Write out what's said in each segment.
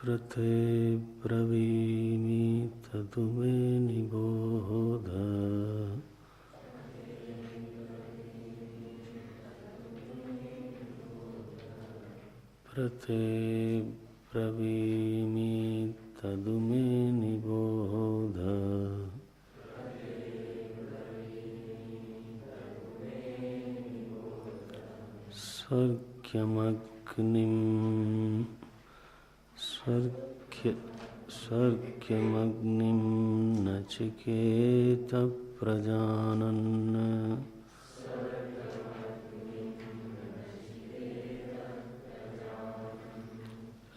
प्रते ब्रवीमि ततु मे निबोध। प्रते ब्रवीमि ततु मे निबोध। स्वर्ग्यमग्निं नचिकेतः प्रजानन्।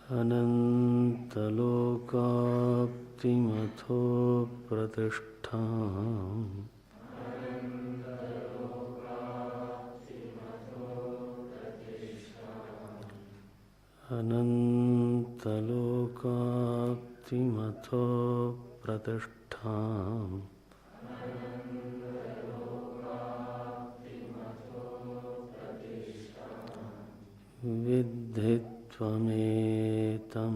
अनन्तलोकाप्तिमथो प्रतिष्ठाम्। अनन्तलोकाप्तिमथो प्रतिष्ठाम्। विद्धि त्वमेतं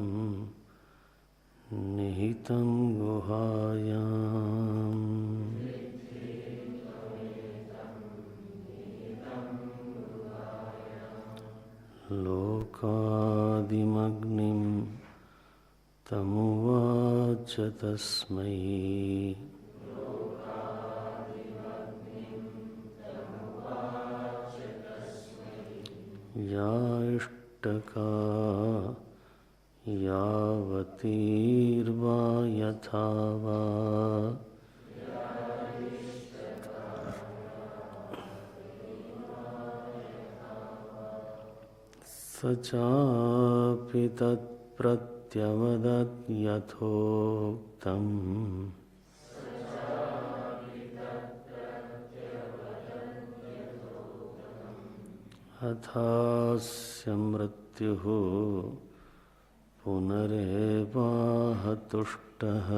निहितं गुहायाम्। लोकादिमग्निं तमुवाच तस्मै। या इष्टका यावतीर्वा यथा वा। स चापि तत्प्रत्यवदत् यथोक्तम्। अथास्य मृत्युः पुनरेवाह तुष्टः।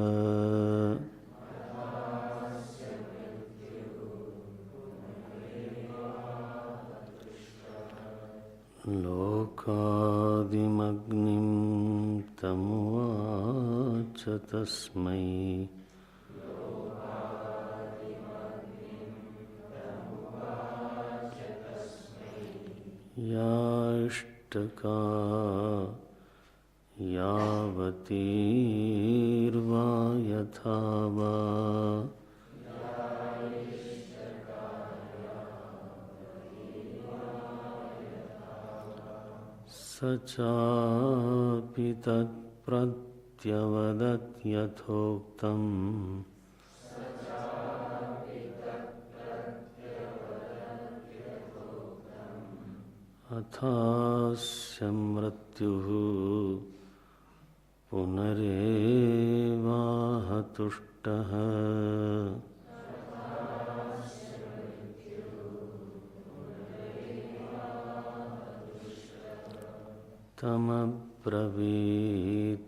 लोकादिमग्निं तमुवाच तस्मै। या इष्टका यावतीर्वा यथा वा। स चापि तत्प्रत्यवदत् यथोक्तम्। अथास्य मृत्युः पुनरेवाह तुष्टः। तमब्रवीत्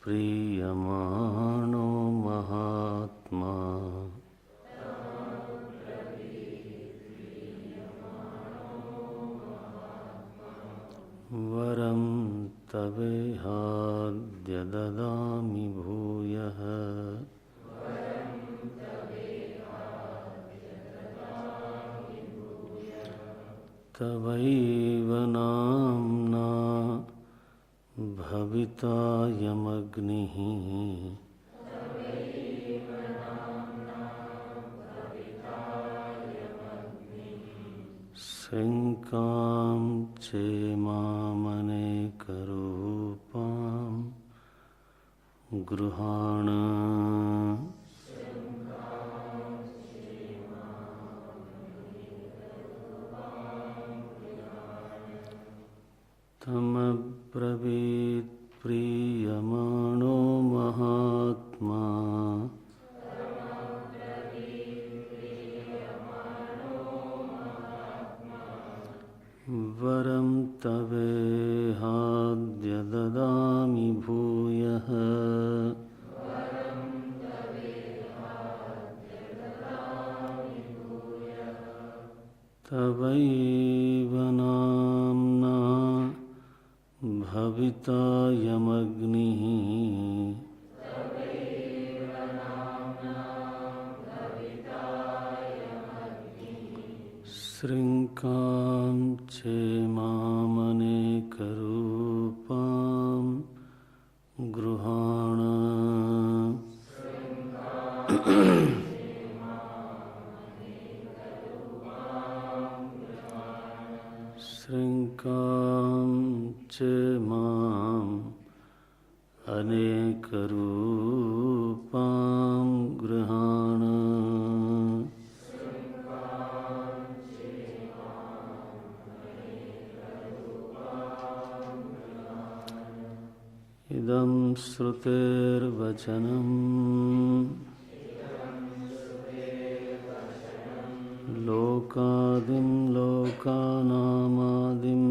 प्रीयमाणो महात्मा। वरं तवेहाद्य ददामि भूयः। तवैव नाम्ना भवितायमग्निः। शङ्कां चेमामनेकरूपां गृहाण। तमब्रवीत् प्रीयमाणो महात्मा। वरं तवेहाद्य ददामि भूयः। तवैव नाम्ना भवितायमग्निः। सवितायमग्निः श्रृङ्कां चेमामनेकरूपां गृहाण श्रृङ्कां चेमाम् अनेकरूपां गृहाण इदं श्रुतेर्वचनं लोकादिं लोकानामादिं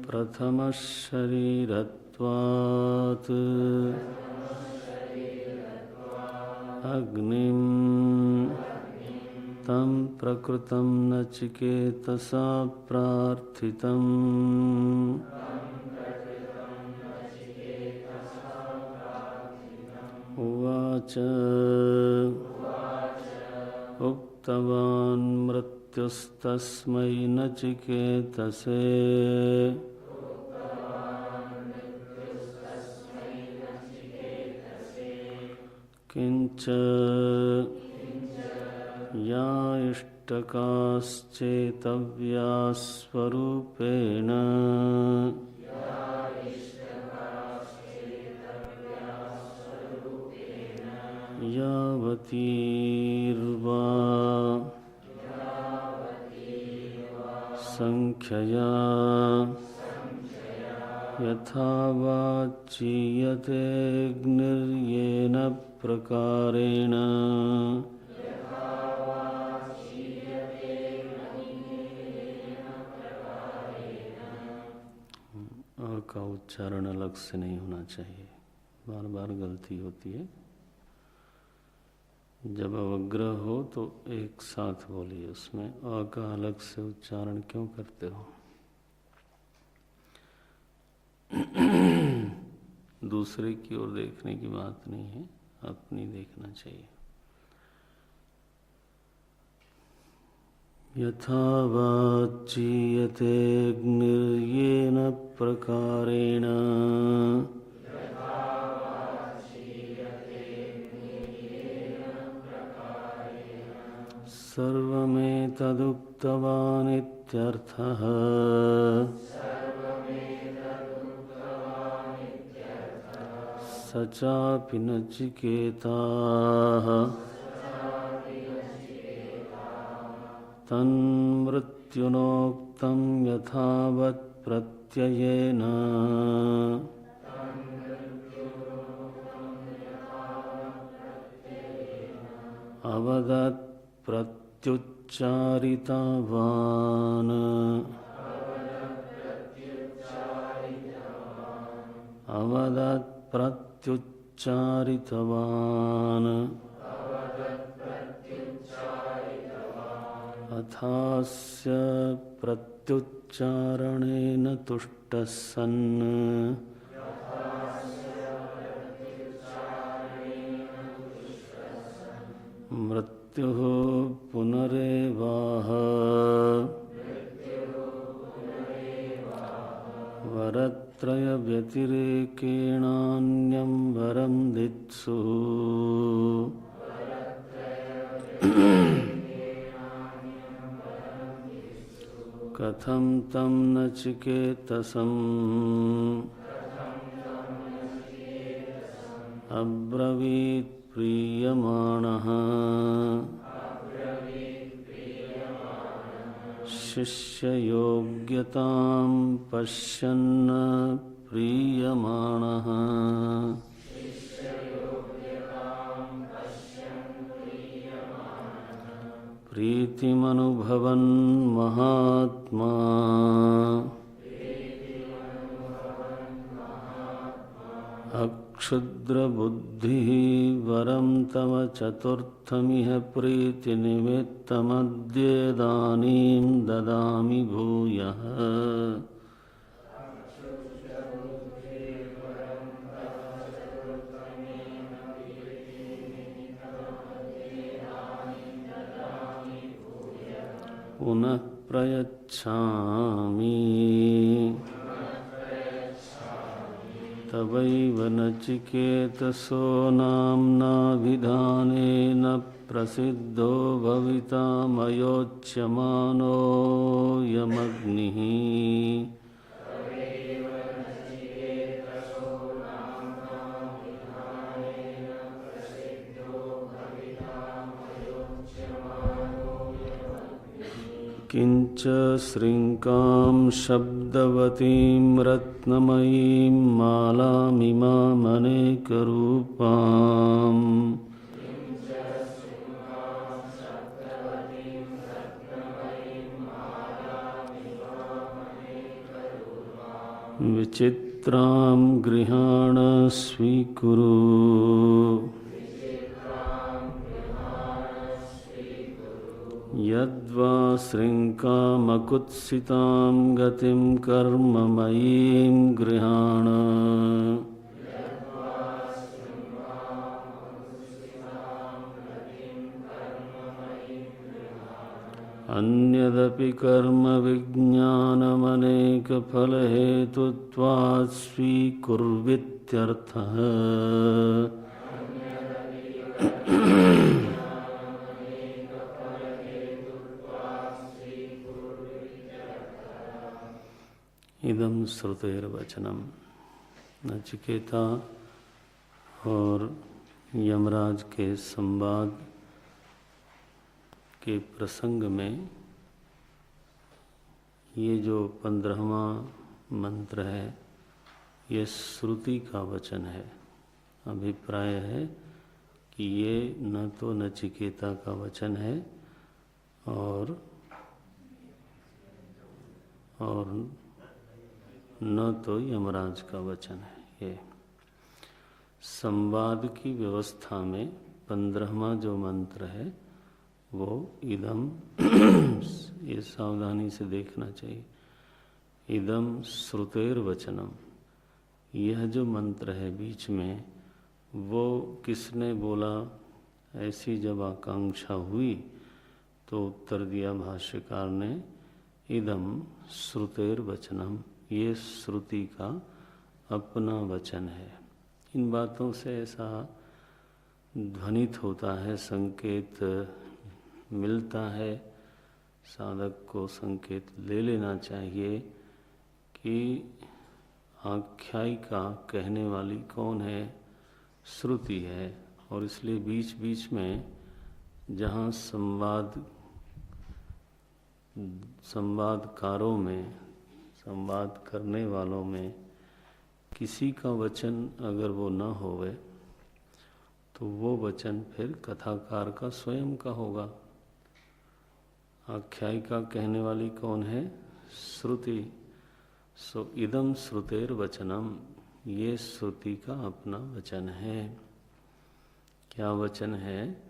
प्रथमः शरीरत्वात् अग्निं तं प्रकृतं नचिकेतसा प्रार्थितम् उवाच उक्तवान् मृत्युस्तस्मै नचिकेतसे किंच या इष्टकाश्चेतव्यास्वरूपेण यावतीर्वा संख्यया यथा वाच्यतेऽग्निर्येन प्रकारेण अ का उच्चारण अलग से नहीं होना चाहिए, बार बार गलती होती है। जब अवग्रह हो तो एक साथ बोलिए, उसमें अ का अलग से उच्चारण क्यों करते हो? दूसरे की ओर देखने की बात नहीं है, अपनी देखना चाहिए। यथा वाच्यतेऽग्निर्येन प्रकारेण सर्वमेतदुक्तवानित्यर्थः। स चापि नचिकेताः तन्मृत्युनोक्तं यथावत् प्रत्ययेन अवदत् प्रत्युच्चारितवान् अवदत् प्रत्युच्चारितवान् अथास्य प्रत्युच्चारणेन तुष्टः सन् मृत्युः पुनरेवाह वरत्रयव्यतिरेकेणान्यं वरं दित्सु कथं तं नचिकेतसम् अब्रवीत् प्रीयमाणः शिष्ययोग्यतां पश्यन् प्रीयमाणः प्रीतिमनुभवन् महात्मा क्षुद्रबुद्धिः वरं तव चतुर्थमिह प्रीतिनिमित्तमद्येदानीं ददामि भूयः। पुनः प्रयच्छामि तवैव नचिकेतसो नाम्नाभिधानेन प्रसिद्धो भविता मयोच्यमानो यमग्निः। किंच श्रृंकां शब्दवतीं रत्नमयीं मालामिमामनेकरूपाम् विचित्रां गृहाण स्वीकुरु। यद्वा श्रृंकामकुत्सितां गतिं कर्ममयीं गृहाण। अन्यदपि कर्म विज्ञानमनेकफलहेतुत्वात् स्वीकुर्वित्यर्थः। इदं श्रुतेर्वचनम। नचिकेता और यमराज के संवाद के प्रसंग में ये जो 15वां मंत्र है, ये श्रुति का वचन है। अभिप्राय है कि ये न तो नचिकेता का वचन है और न तो यमराज का वचन है। ये संवाद की व्यवस्था में 15वां जो मंत्र है वो इदम ये सावधानी से देखना चाहिए। इदम श्रुतेर वचनम, यह जो मंत्र है बीच में, वो किसने बोला, ऐसी जब आकांक्षा हुई तो उत्तर दिया भाष्यकार ने, इदम श्रुतेर वचनम, ये श्रुति का अपना वचन है। इन बातों से ऐसा ध्वनित होता है, संकेत मिलता है, साधक को संकेत ले लेना चाहिए कि आख्यायिका कहने वाली कौन है, श्रुति है। और इसलिए बीच बीच में जहाँ संवादकारों में, संवाद करने वालों में किसी का वचन अगर वो न होवे तो वो वचन फिर कथाकार का स्वयं का होगा। आख्यायिका कहने वाली कौन है, श्रुति। सो इदम श्रुतेर वचनम, ये श्रुति का अपना वचन है। क्या वचन है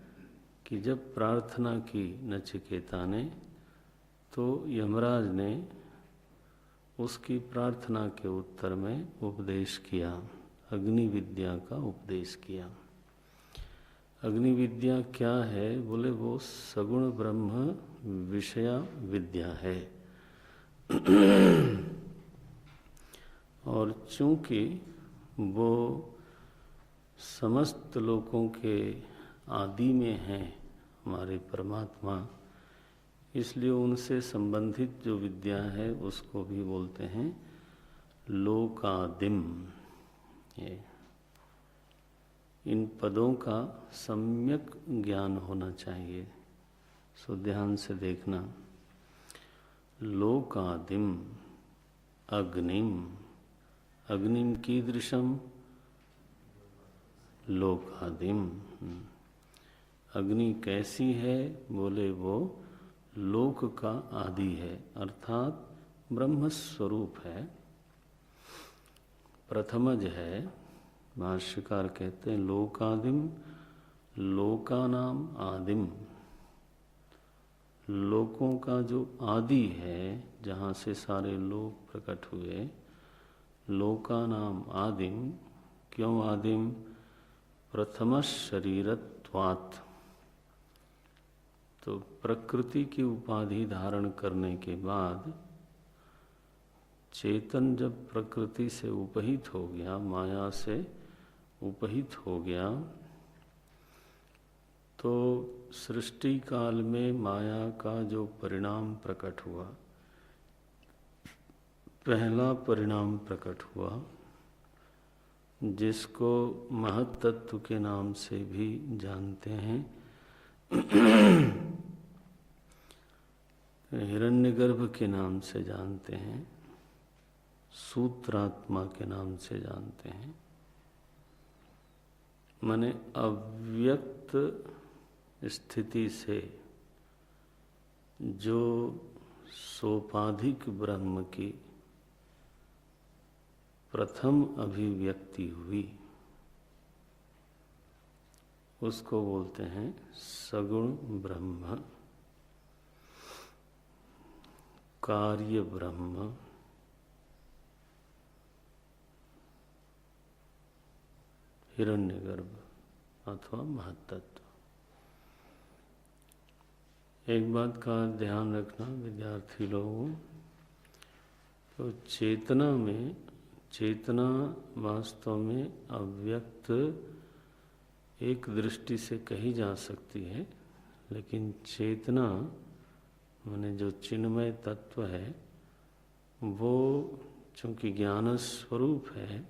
कि जब प्रार्थना की नचिकेता ने तो यमराज ने उसकी प्रार्थना के उत्तर में उपदेश किया, अग्नि विद्या का उपदेश किया। अग्नि विद्या क्या है, बोले वो सगुण ब्रह्म विषया विद्या है। और चूंकि वो समस्त लोकों के आदि में हैं हमारे परमात्मा, इसलिए उनसे संबंधित जो विद्या है उसको भी बोलते हैं लोकादिम। ये इन पदों का सम्यक ज्ञान होना चाहिए। सो ध्यान से देखना। लोकादिम अग्निम, अग्निम कीदृशम, लोकादिम। अग्नि कैसी है, बोले वो लोक का आदि है, अर्थात ब्रह्म स्वरूप है, प्रथमज है, भाष्यकार कहते हैं लोकादिम लोकानाम आदिम, लोकों का जो आदि है जहाँ से सारे लोक प्रकट हुए, लोकानाम आदिम। क्यों आदिम? प्रथम शरीरत्वात्, तो प्रकृति की उपाधि धारण करने के बाद चेतन जब प्रकृति से उपहित हो गया, माया से उपहित हो गया, तो सृष्टि काल में माया का जो परिणाम प्रकट हुआ, पहला परिणाम प्रकट हुआ जिसको महत तत्व के नाम से भी जानते हैं, हिरण्यगर्भ के नाम से जानते हैं, सूत्रात्मा के नाम से जानते हैं। माने अव्यक्त स्थिति से जो सोपाधिक ब्रह्म की प्रथम अभिव्यक्ति हुई उसको बोलते हैं सगुण ब्रह्म, कार्य ब्रह्म, हिरण्यगर्भ अथवा महत्तत्व। एक बात का ध्यान रखना विद्यार्थी लोगों, तो चेतना वास्तव में अव्यक्त एक दृष्टि से कही जा सकती है, लेकिन चेतना माने जो चिन्मय तत्व है वो चूंकि ज्ञान स्वरूप है,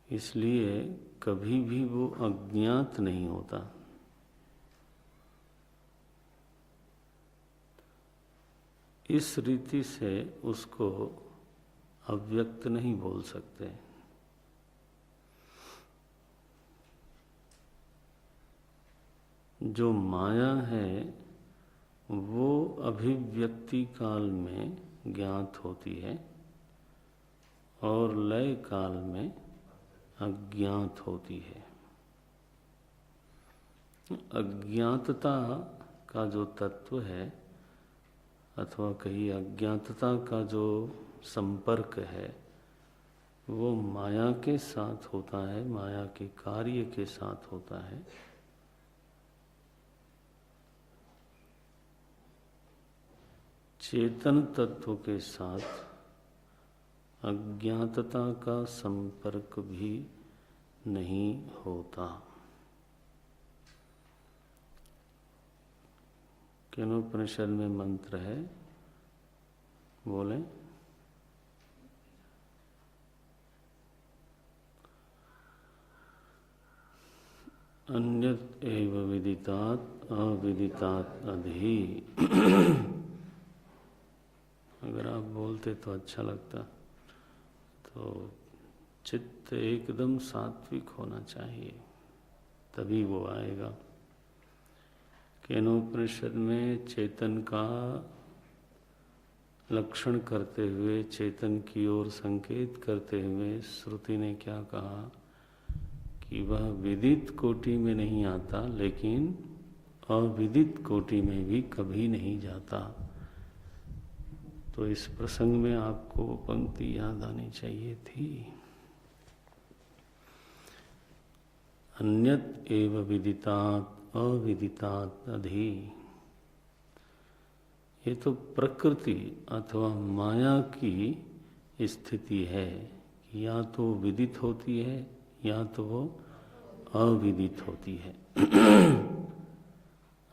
इसलिए कभी भी वो अज्ञात नहीं होता। इस रीति से उसको अव्यक्त नहीं बोल सकते। जो माया है वो अभिव्यक्ति काल में ज्ञात होती है और लय काल में अज्ञात होती है। अज्ञातता का जो तत्व है अथवा कहीं अज्ञातता का जो संपर्क है वो माया के साथ होता है, माया के कार्य के साथ होता है। चेतन तत्व के साथ अज्ञातता का संपर्क भी नहीं होता। केनोपनिषद में मंत्र है, बोले अन्यत् एव विदितात् अविदितात् अधि। अगर आप बोलते तो अच्छा लगता। तो चित्त एकदम सात्विक होना चाहिए, तभी वो आएगा। केनोपनिषद में चेतन का लक्षण करते हुए, चेतन की ओर संकेत करते हुए श्रुति ने क्या कहा कि वह विदित कोटि में नहीं आता, लेकिन अविदित कोटि में भी कभी नहीं जाता। तो इस प्रसंग में आपको पंक्ति याद आनी चाहिए थी। अन्यत् एव विदितात् अविदितात् अधि। ये तो प्रकृति अथवा माया की स्थिति है, या तो विदित होती है या तो वो अविदित होती है।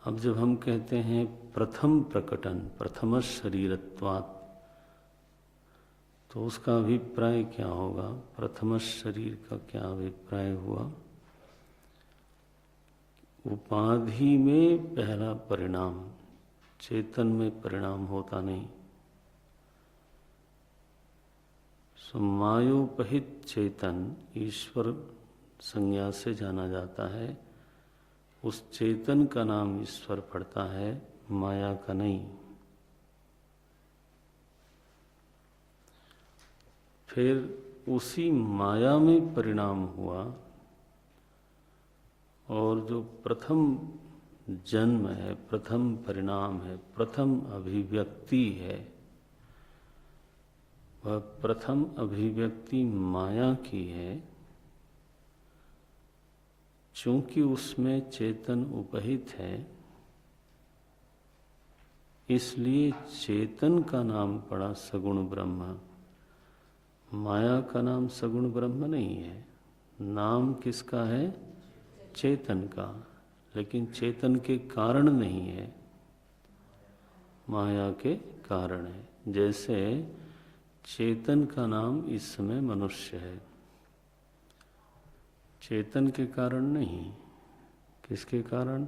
अब जब हम कहते हैं प्रथम प्रकटन, प्रथम शरीरत्वात्, तो उसका अभिप्राय क्या होगा? प्रथम शरीर का क्या अभिप्राय हुआ? उपाधि में पहला परिणाम, चेतन में परिणाम होता नहीं। मायोपहित चेतन ईश्वर संज्ञा से जाना जाता है, उस चेतन का नाम ईश्वर पड़ता है, माया का नहीं। फिर उसी माया में परिणाम हुआ, और जो प्रथम जन्म है, प्रथम परिणाम है, प्रथम अभिव्यक्ति है, वह प्रथम अभिव्यक्ति माया की है। चूंकि उसमें चेतन उपहित है, इसलिए चेतन का नाम पड़ा सगुण ब्रह्म। माया का नाम सगुण ब्रह्म नहीं है। नाम किसका है? चेतन का, लेकिन चेतन के कारण नहीं है, माया के कारण है। जैसे चेतन का नाम इस समय मनुष्य है, चेतन के कारण नहीं। किसके कारण?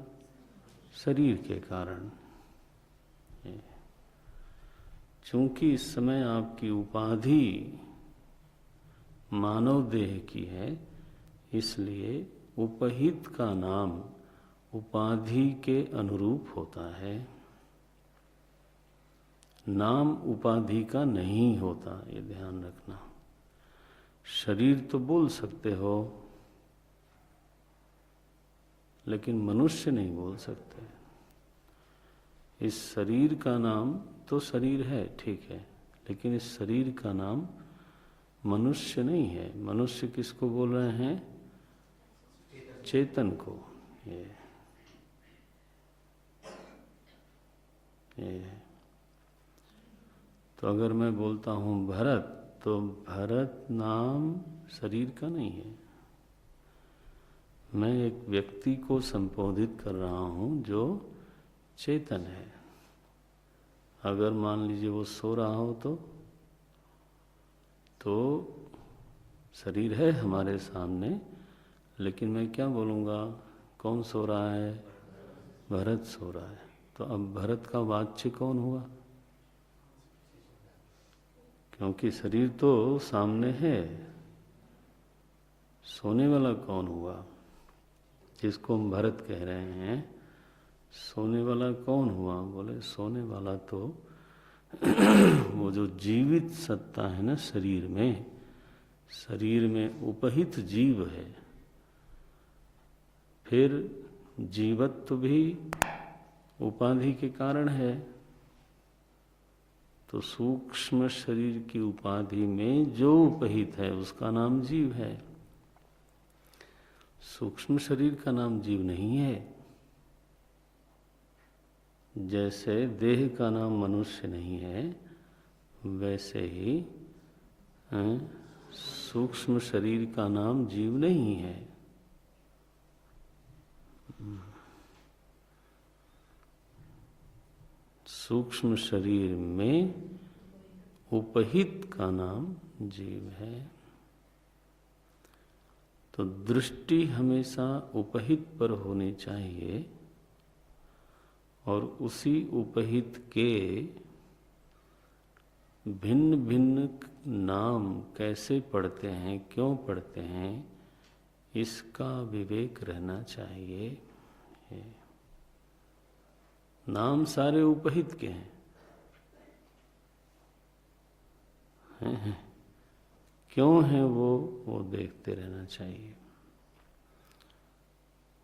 शरीर के कारण। चूंकि इस समय आपकी उपाधि मानव देह की है, इसलिए उपहित का नाम उपाधि के अनुरूप होता है, नाम उपाधि का नहीं होता, ये ध्यान रखना। शरीर तो बोल सकते हो, लेकिन मनुष्य नहीं बोल सकते। इस शरीर का नाम तो शरीर है, ठीक है, लेकिन इस शरीर का नाम मनुष्य नहीं है। मनुष्य किसको बोल रहे हैं? चेतन को। ये तो अगर मैं बोलता हूँ भरत, तो भरत नाम शरीर का नहीं है। मैं एक व्यक्ति को संबोधित कर रहा हूँ जो चेतन है। अगर मान लीजिए वो सो रहा हो तो शरीर है हमारे सामने, लेकिन मैं क्या बोलूँगा? कौन सो रहा है? भरत सो रहा है। तो अब भरत का वाच्य कौन हुआ? क्योंकि शरीर तो सामने है, सोने वाला कौन हुआ? जिसको हम भरत कह रहे हैं, सोने वाला कौन हुआ? बोले सोने वाला तो वो जो जीवित सत्ता है ना शरीर में उपहित जीव है। फिर जीवत्व भी उपाधि के कारण है, तो सूक्ष्म शरीर की उपाधि में जो उपहित है उसका नाम जीव है। सूक्ष्म शरीर का नाम जीव नहीं है। जैसे देह का नाम मनुष्य नहीं है, वैसे ही सूक्ष्म शरीर का नाम जीव नहीं है। सूक्ष्म शरीर में उपहित का नाम जीव है। तो दृष्टि हमेशा उपहित पर होनी चाहिए, और उसी उपहित के भिन्न भिन्न नाम कैसे पढ़ते हैं, क्यों पढ़ते हैं, इसका विवेक रहना चाहिए। नाम सारे उपहित के हैं, क्यों है वो देखते रहना चाहिए।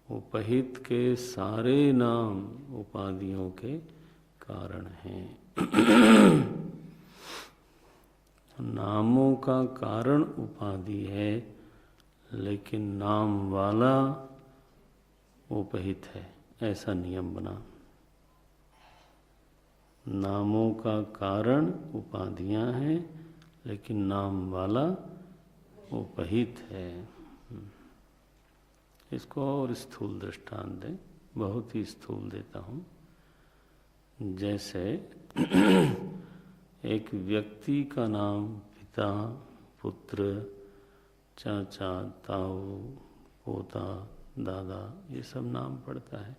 उपहित के सारे नाम उपाधियों के कारण हैं। नामों का कारण उपाधि है, लेकिन नाम वाला उपहित है, ऐसा नियम बना। नामों का कारण उपाधियां हैं, लेकिन नाम वाला उपहित है। इसको और स्थूल दृष्टांत दें, बहुत ही स्थूल देता हूँ। जैसे एक व्यक्ति का नाम पिता, पुत्र, चाचा, ताऊ, पोता, दादा, ये सब नाम पड़ता है।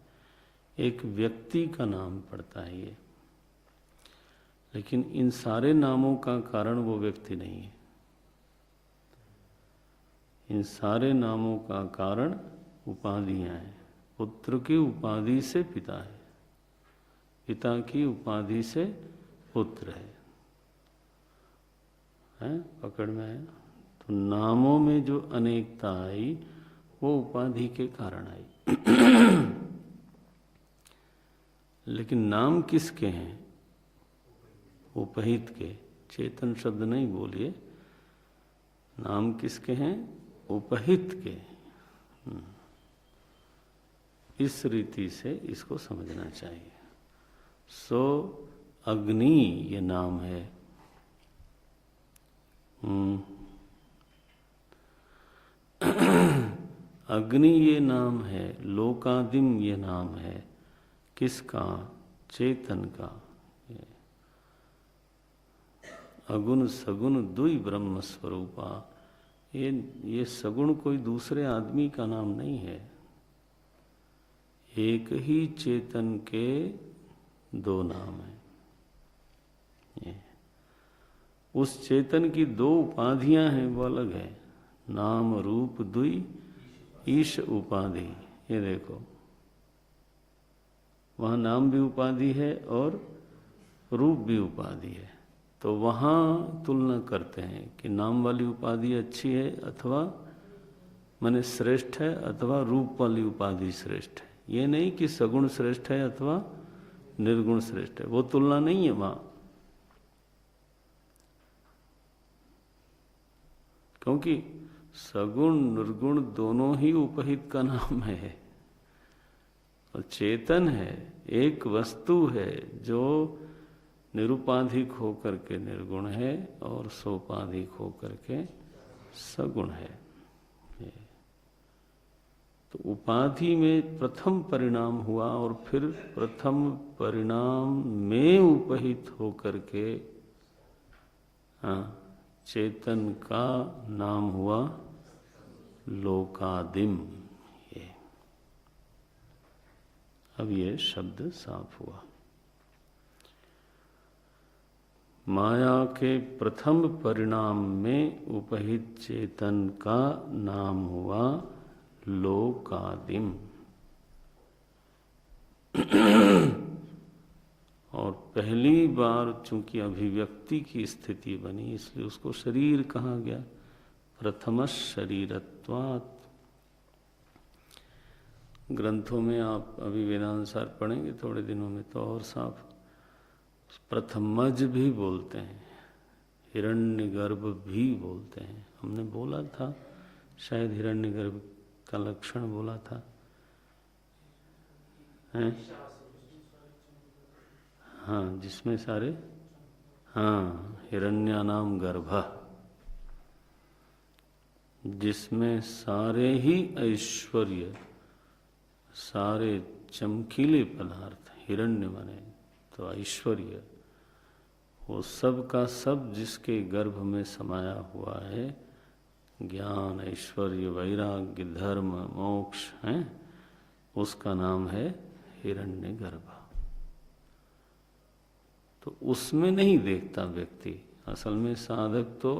एक व्यक्ति का नाम पड़ता है ये, लेकिन इन सारे नामों का कारण वो व्यक्ति नहीं है। इन सारे नामों का कारण उपाधियां हैं। पुत्र की उपाधि से पिता है, पिता की उपाधि से पुत्र है, है, पकड़ में आया। तो नामों में जो अनेकता आई वो उपाधि के कारण आई। लेकिन नाम किसके हैं? उपहित के। चेतन शब्द नहीं बोलिए, नाम किसके हैं? उपहित के। इस रीति से इसको समझना चाहिए। सो अग्नि ये नाम है। अग्नि ये नाम है, लोकादिम ये नाम है। किसका? चेतन का। अगुण सगुण दुई ब्रह्म स्वरूपा। ये सगुण कोई दूसरे आदमी का नाम नहीं है, एक ही चेतन के दो नाम हैं। ये उस चेतन की दो उपाधियां हैं, वो अलग है। नाम रूप दुई ईश उपाधि। ये देखो, वहाँ नाम भी उपाधि है और रूप भी उपाधि है। तो वहाँ तुलना करते हैं कि नाम वाली उपाधि अच्छी है अथवा माने श्रेष्ठ है, अथवा रूप वाली उपाधि श्रेष्ठ है। ये नहीं कि सगुण श्रेष्ठ है अथवा निर्गुण श्रेष्ठ है, वो तुलना नहीं है वहाँ। क्योंकि सगुण निर्गुण दोनों ही उपहित का नाम है। और चेतन है, एक वस्तु है जो निरुपाधिक होकर के निर्गुण है और सोपाधिक होकर के सगुण है। तो उपाधि में प्रथम परिणाम हुआ और फिर प्रथम परिणाम में उपहित होकर के चेतन का नाम हुआ लोकादिम। ये अब ये शब्द साफ हुआ। माया के प्रथम परिणाम में उपहित चेतन का नाम हुआ लोकादिम। और पहली बार चूंकि अभिव्यक्ति की स्थिति बनी, इसलिए उसको शरीर कहा गया। प्रथम शरीरत्वात्। ग्रंथों में आप अभी वेदांतसार पढ़ेंगे थोड़े दिनों में तो और साफ। प्रथमज भी बोलते हैं, हिरण्यगर्भ भी बोलते हैं। हमने बोला था, शायद हिरण्यगर्भ का लक्षण बोला था, हैं? हाँ, जिसमें सारे, हाँ, हिरण्यानाम गर्भ, जिसमें सारे ही ऐश्वर्य, सारे चमकीले पदार्थ, हिरण्य माने तो ऐश्वर्य, वो सब का सब जिसके गर्भ में समाया हुआ है, ज्ञान ऐश्वर्य वैराग्य धर्म मोक्ष है, उसका नाम है हिरण्यगर्भ। तो उसमें नहीं देखता व्यक्ति, असल में साधक तो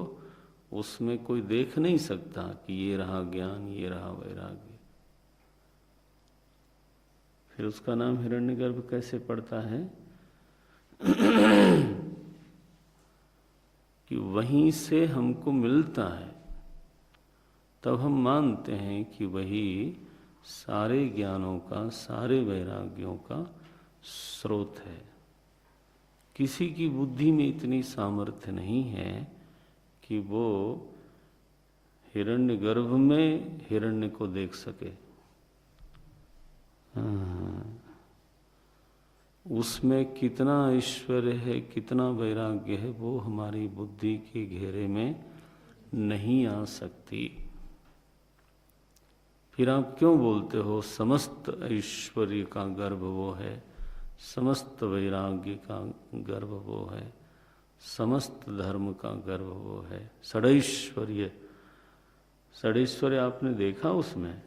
उसमें कोई देख नहीं सकता कि ये रहा ज्ञान, ये रहा वैराग्य। फिर उसका नाम हिरण्यगर्भ कैसे पड़ता है? कि वहीं से हमको मिलता है, तब हम मानते हैं कि वही सारे ज्ञानों का, सारे वैराग्यों का स्रोत है। किसी की बुद्धि में इतनी सामर्थ्य नहीं है कि वो हिरण्यगर्भ में हिरण्य को देख सके। उसमें कितना ऐश्वर्य है, कितना वैराग्य है, वो हमारी बुद्धि के घेरे में नहीं आ सकती। फिर आप क्यों बोलते हो समस्त ऐश्वर्य का गर्भ वो है, समस्त वैराग्य का गर्भ वो है, समस्त धर्म का गर्भ वो है? षडैश्वर्य, षडैश्वर्य आपने देखा? उसमें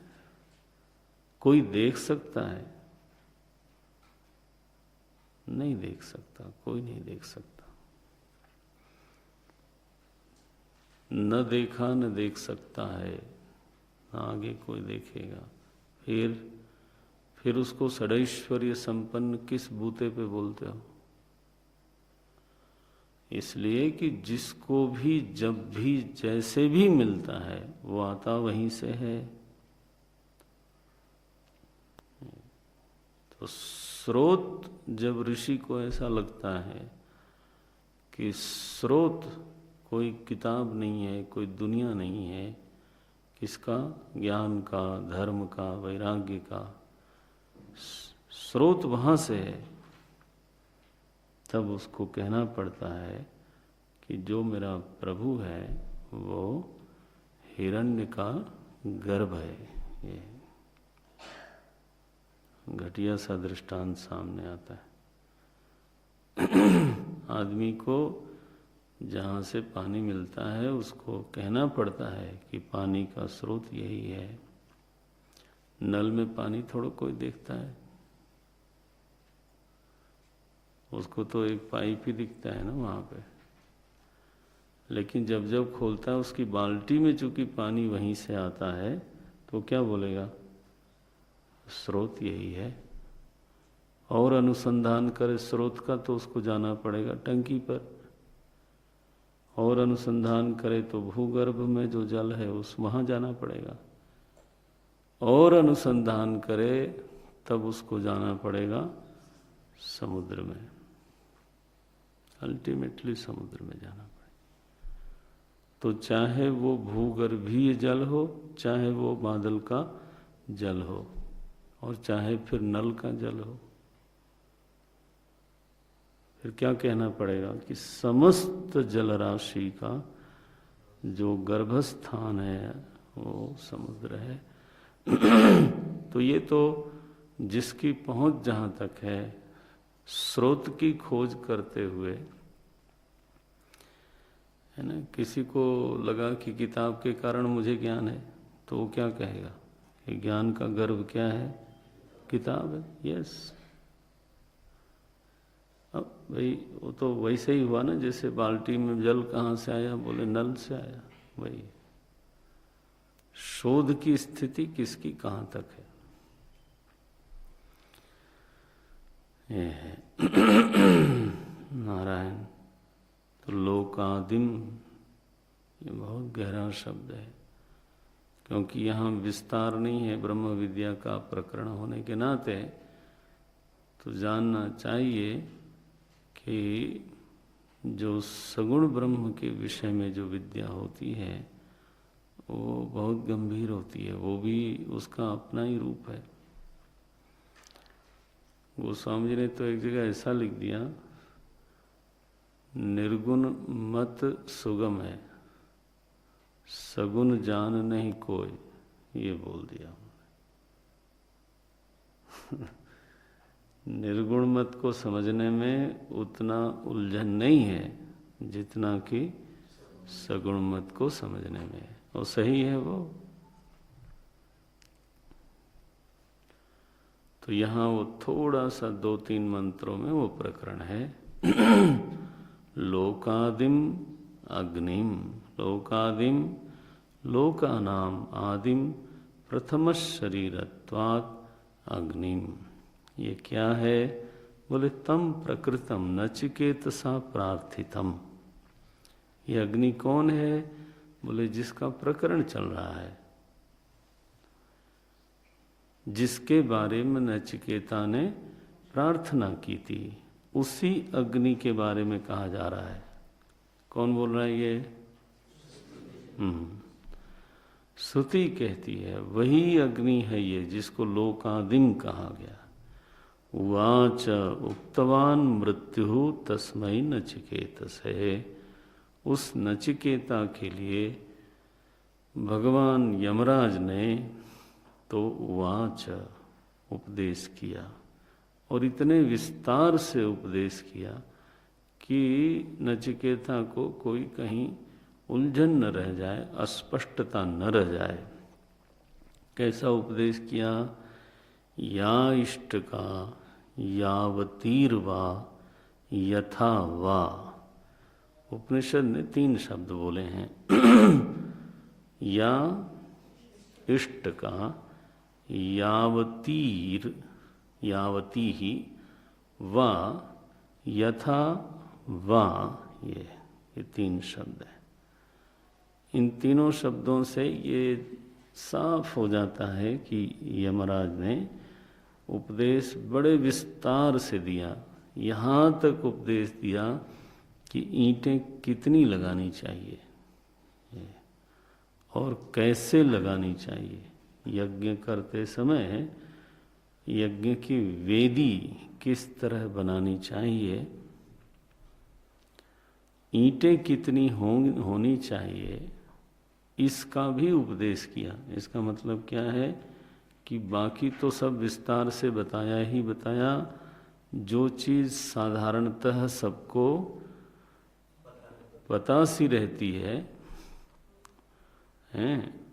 कोई देख सकता है? नहीं देख सकता, कोई नहीं देख सकता। न देखा न देख सकता है, न आगे कोई देखेगा। फिर उसको षडैश्वर्य संपन्न किस बूते पे बोलते हो? इसलिए कि जिसको भी जब भी जैसे भी मिलता है वो आता वहीं से है। तो स्रोत, जब ऋषि को ऐसा लगता है कि स्रोत कोई किताब नहीं है, कोई दुनिया नहीं है, किसका? ज्ञान का, धर्म का, वैराग्य का स्रोत वहाँ से है, तब उसको कहना पड़ता है कि जो मेरा प्रभु है वो हिरण्य का गर्भ है। ये घटिया सा दृष्टांत सामने आता है। आदमी को जहाँ से पानी मिलता है उसको कहना पड़ता है कि पानी का स्रोत यही है। नल में पानी थोड़ा कोई देखता है, उसको तो एक पाइप ही दिखता है ना वहाँ पे। लेकिन जब जब खोलता है उसकी बाल्टी में चूंकि पानी वहीं से आता है तो क्या बोलेगा? स्रोत यही है। और अनुसंधान करे स्रोत का तो उसको जाना पड़ेगा टंकी पर, और अनुसंधान करे तो भूगर्भ में जो जल है उस वहाँ जाना पड़ेगा, और अनुसंधान करे तब उसको जाना पड़ेगा समुद्र में, अल्टीमेटली समुद्र में जाना पड़ेगा। तो चाहे वो भूगर्भीय जल हो, चाहे वो बादल का जल हो, और चाहे फिर नल का जल हो, फिर क्या कहना पड़ेगा कि समस्त जलराशि का जो गर्भस्थान है वो समुद्र है। तो ये तो जिसकी पहुंच जहाँ तक है, स्रोत की खोज करते हुए, है ना। किसी को लगा कि किताब के कारण मुझे ज्ञान है, तो वो क्या कहेगा कि ज्ञान का गर्भ क्या है? किताब है। यस। अब भाई वो तो वैसे ही हुआ ना, जैसे बाल्टी में जल कहाँ से आया? बोले नल से आया। वही शोध की स्थिति किसकी कहाँ तक है, ये है। नारायण। तो लोकादिम, ये बहुत गहरा शब्द है, क्योंकि यहाँ विस्तार नहीं है ब्रह्म विद्या का प्रकरण होने के नाते। तो जानना चाहिए कि जो सगुण ब्रह्म के विषय में जो विद्या होती है वो बहुत गंभीर होती है, वो भी उसका अपना ही रूप है। गोस्वामी जी ने तो एक जगह ऐसा लिख दिया, निर्गुण मत सुगम है, सगुण जान नहीं कोई, ये बोल दिया। निर्गुण मत को समझने में उतना उलझन नहीं है जितना कि सगुण मत को समझने में है, और सही है वो। तो यहाँ वो थोड़ा सा 2-3 मंत्रों में वो प्रकरण है। लोकादिम अग्निम, लोकादिम लोकानाम आदिम प्रथम शरीरत्वात् अग्निम। ये क्या है? बोले तम प्रकृतम नचिकेतसा प्रार्थितम। ये अग्नि कौन है? बोले जिसका प्रकरण चल रहा है, जिसके बारे में नचिकेता ने प्रार्थना की थी, उसी अग्नि के बारे में कहा जा रहा है। कौन बोल रहा है ये? श्रुति कहती है वही अग्नि है ये जिसको लोकादिम कहा गया। उवाच उक्तवान मृत्यु तस्मै नचिकेतसे। उस नचिकेता के लिए भगवान यमराज ने तो उवाच उपदेश किया, और इतने विस्तार से उपदेश किया कि नचिकेता को कोई कहीं उलझन न रह जाए, अस्पष्टता न रह जाए। कैसा उपदेश किया? या इष्ट का यावतीर वा यथा वा। उपनिषद ने 3 शब्द बोले हैं। या इष्ट का यावतीर, यावती ही, वा यथा वा ये 3 शब्द है। इन तीनों शब्दों से ये साफ हो जाता है कि यमराज ने उपदेश बड़े विस्तार से दिया। यहाँ तक उपदेश दिया कि ईंटें कितनी लगानी चाहिए और कैसे लगानी चाहिए। यज्ञ करते समय यज्ञ की वेदी किस तरह बनानी चाहिए, ईंटें कितनी होनी चाहिए, इसका भी उपदेश किया। इसका मतलब क्या है कि बाकी तो सब विस्तार से बताया ही बताया, जो चीज़ साधारणतः सबको पता सी रहती है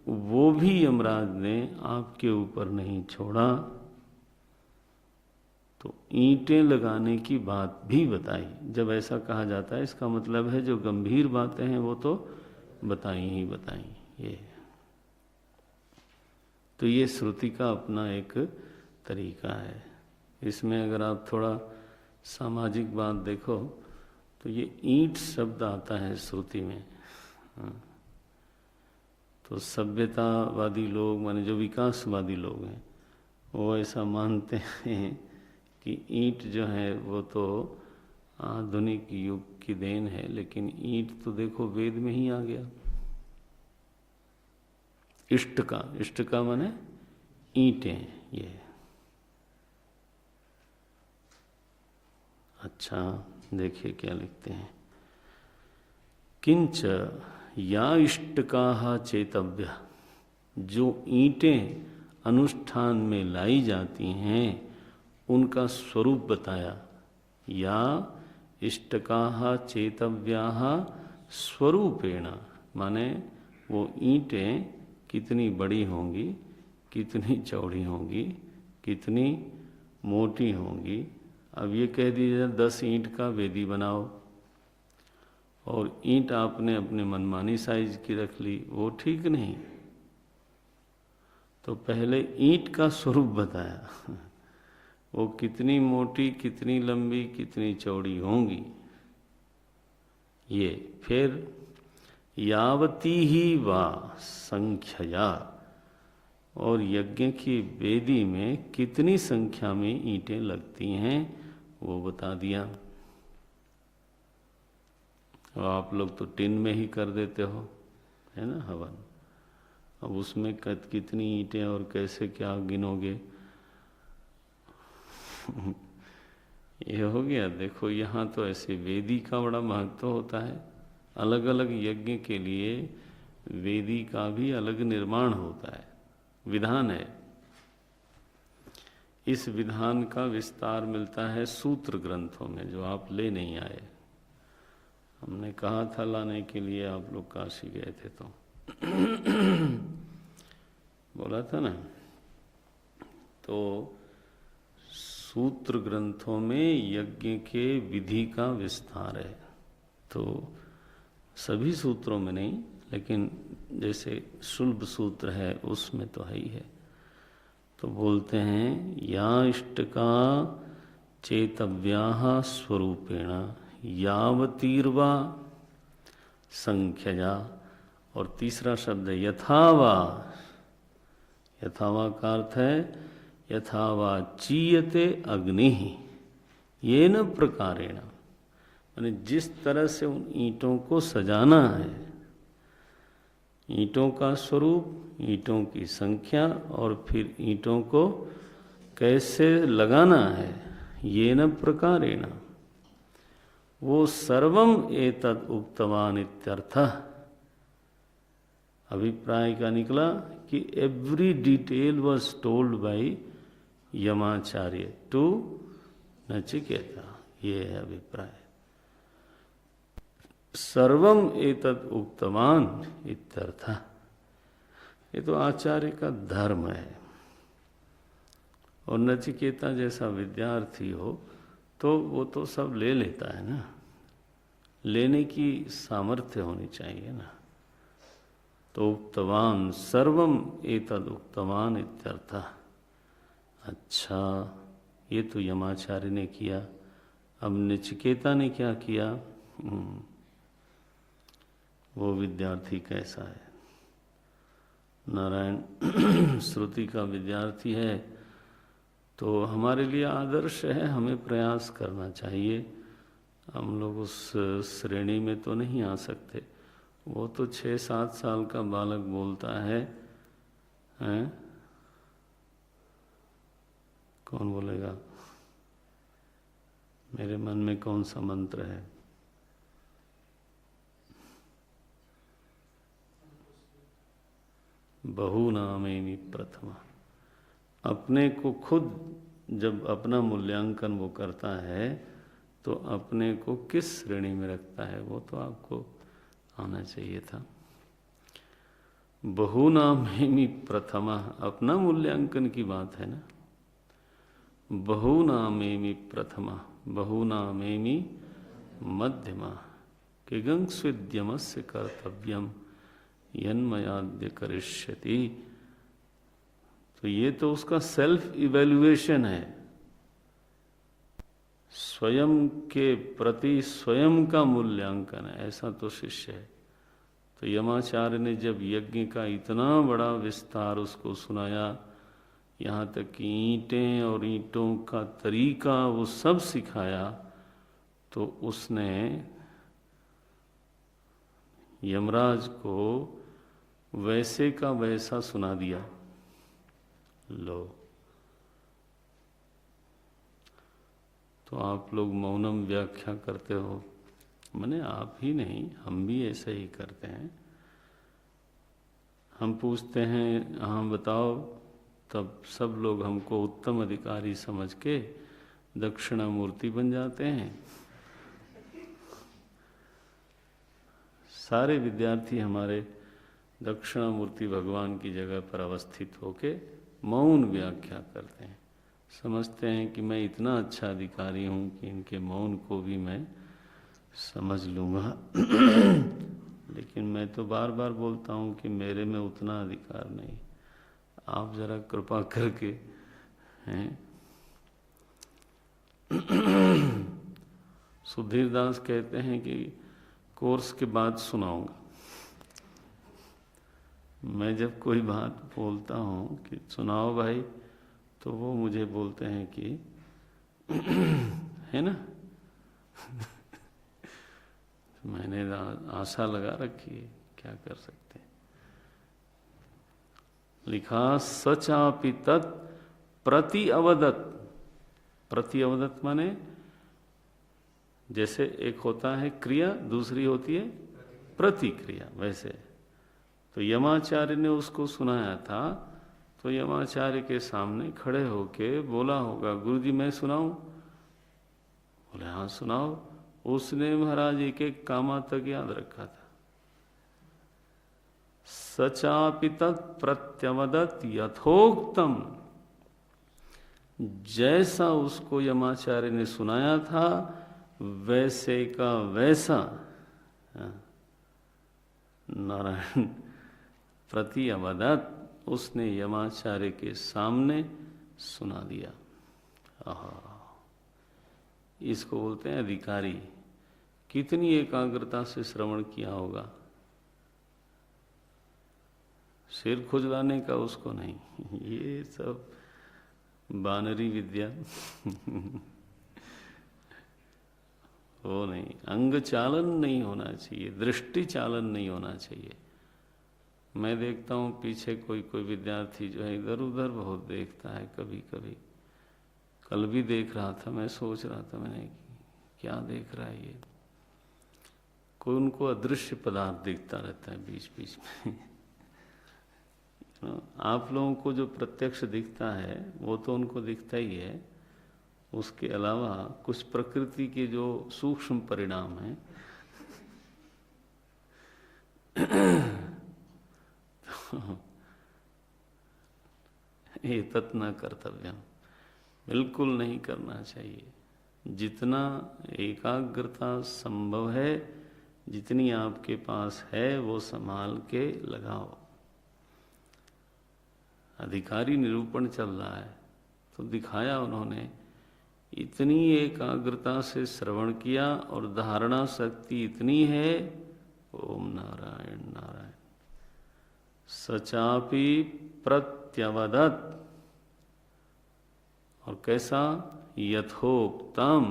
वो भी यमराज ने आपके ऊपर नहीं छोड़ा। तो ईंटें लगाने की बात भी बताई। जब ऐसा कहा जाता है इसका मतलब है जो गंभीर बातें हैं वो तो बताई ही बताई। ये तो ये श्रुति का अपना एक तरीका है। इसमें अगर आप थोड़ा सामाजिक बात देखो तो ये ईंट शब्द आता है श्रुति में। तो सभ्यतावादी लोग, माने जो विकासवादी लोग हैं, वो ऐसा मानते हैं कि ईंट जो है वो तो आधुनिक युग की देन है, लेकिन ईंट तो देखो वेद में ही आ गया। इष्ट का माने ईंटें। ये अच्छा देखिए क्या लिखते हैं। किंच या इष्टकाः चेतव्य, जो ईंटें अनुष्ठान में लाई जाती हैं उनका स्वरूप बताया। या इष्टकाः चेतव्याः स्वरूपेण, माने वो ईंटें कितनी बड़ी होंगी, कितनी चौड़ी होंगी, कितनी मोटी होंगी। अब ये कह दीजिए 10 ईंट का वेदी बनाओ और ईंट आपने अपने मनमानी साइज की रख ली, वो ठीक नहीं। तो पहले ईंट का स्वरूप बताया, वो कितनी मोटी, कितनी लंबी, कितनी चौड़ी होंगी। ये फिर यावती ही वा संख्यया, और यज्ञ की वेदी में कितनी संख्या में ईंटें लगती हैं वो बता दिया। और आप लोग तो टिन में ही कर देते हो, है ना, हवन। अब उसमें कितनी ईंटें और कैसे क्या गिनोगे। ये हो गया। देखो यहाँ तो ऐसे वेदी का बड़ा महत्व होता है। अलग अलग यज्ञ के लिए वेदी का भी अलग निर्माण होता है, विधान है। इस विधान का विस्तार मिलता है सूत्र ग्रंथों में, जो आप ले नहीं आए। हमने कहा था लाने के लिए, आप लोग काशी गए थे तो बोला था ना। तो सूत्र ग्रंथों में यज्ञ के विधि का विस्तार है। तो सभी सूत्रों में नहीं, लेकिन जैसे शुल्ब सूत्र है उसमें तो है ही है। तो बोलते हैं या इष्टका चेतव्याः स्वरूपेण यावतीर्वा संख्यया। और तीसरा शब्द है यथावा। यथावा का अर्थ है यथावा चीयते अग्नि येन प्रकारेण, माने जिस तरह से उन ईंटों को सजाना है, ईंटों का स्वरूप, ईंटों की संख्या, और फिर ईंटों को कैसे लगाना है, येन प्रकारेण, वो सर्वम एतद उक्तवान इत्यर्थः। अभिप्राय का निकला कि every detail was told by Yamacharya to Nachiketa. ये है अभिप्राय। सर्वम एतद उक्तवान इत्यर्थः। ये तो आचार्य का धर्म है। और नचिकेता जैसा विद्यार्थी हो तो वो तो सब ले लेता है ना, लेने की सामर्थ्य होनी चाहिए ना। तो उक्तवान सर्वम एतद उक्तवान इत्यर्थः। अच्छा, ये तो यमाचार्य ने किया। अब नचिकेता ने क्या किया? वो विद्यार्थी कैसा है। नारायण श्रुति का विद्यार्थी है तो हमारे लिए आदर्श है, हमें प्रयास करना चाहिए। हम लोग उस श्रेणी में तो नहीं आ सकते। वो तो 6-7 साल का बालक बोलता है, हैं? कौन बोलेगा? मेरे मन में कौन सा मंत्र है? बहुनामेमि प्रथमा। अपने को खुद जब अपना मूल्यांकन वो करता है तो अपने को किस श्रेणी में रखता है वो तो आपको आना चाहिए था। बहुनामेमि प्रथमा, अपना मूल्यांकन की बात है ना। बहुनामेमि प्रथमा, बहुनामेमि मध्यमा, किगं स्विद्यमस्य कर्तव्यम यन्मयाद्य करिष्यति। तो ये तो उसका सेल्फ इवैल्यूएशन है, स्वयं के प्रति स्वयं का मूल्यांकन है। ऐसा तो शिष्य है। तो यमाचार्य ने जब यज्ञ का इतना बड़ा विस्तार उसको सुनाया, यहाँ तक कि ईंटें और ईंटों का तरीका वो सब सिखाया, तो उसने यमराज को वैसे का वैसा सुना दिया। लो, तो आप लोग मौनम व्याख्या करते हो, माने आप ही नहीं, हम भी ऐसे ही करते हैं। हम पूछते हैं हाँ बताओ, तब सब लोग हमको उत्तम अधिकारी समझ के दक्षिणामूर्ति बन जाते हैं। सारे विद्यार्थी हमारे दक्षिणामूर्ति भगवान की जगह पर अवस्थित होके मौन व्याख्या करते हैं। समझते हैं कि मैं इतना अच्छा अधिकारी हूँ कि इनके मौन को भी मैं समझ लूँगा। लेकिन मैं तो बार बार बोलता हूँ कि मेरे में उतना अधिकार नहीं। आप जरा कृपा करके हैं। सुधीर दास कहते हैं कि कोर्स के बाद सुनाऊंगा। मैं जब कोई बात बोलता हूँ कि सुनाओ भाई, तो वो मुझे बोलते हैं कि है ना। मैंने आशा लगा रखी है, क्या कर सकते हैं। लिखा सचापि तत् प्रति अवदत। प्रति अवदत माने जैसे एक होता है क्रिया, दूसरी होती है प्रतिक्रिया। वैसे तो यमाचार्य ने उसको सुनाया था, तो यमाचार्य के सामने खड़े होके बोला होगा, गुरुजी मैं सुनाऊं? बोले हाँ सुनाओ। उसने महाराज एक एक कामा तक याद रखा था। सचापि तत् प्रत्यवदत यथोक्तम। जैसा उसको यमाचार्य ने सुनाया था वैसे का वैसा नारायण प्रति अवदत उसने यमाचार्य के सामने सुना दिया। इसको बोलते हैं अधिकारी। कितनी एकाग्रता से श्रवण किया होगा। सिर खुजलाने का उसको नहीं, ये सब बानरी विद्या वो नहीं। अंग चालन नहीं होना चाहिए, दृष्टि चालन नहीं होना चाहिए। मैं देखता हूँ पीछे कोई कोई विद्यार्थी जो है इधर उधर बहुत देखता है कभी कभी। कल भी देख रहा था, मैं सोच रहा था मैंने क्या देख रहा है ये। कोई उनको अदृश्य पदार्थ दिखता रहता है बीच बीच में। आप लोगों को जो प्रत्यक्ष दिखता है वो तो उनको दिखता ही है, उसके अलावा कुछ प्रकृति के जो सूक्ष्म परिणाम हैं ये तत् न कर्तव्य, बिल्कुल नहीं करना चाहिए। जितना एकाग्रता संभव है, जितनी आपके पास है वो संभाल के लगाओ। अधिकारी निरूपण चल रहा है तो दिखाया उन्होंने, इतनी एकाग्रता से श्रवण किया और धारणा शक्ति इतनी है ओम नारायण नारायण। सचापि प्रत्यवदत, और कैसा? यथोक्तम,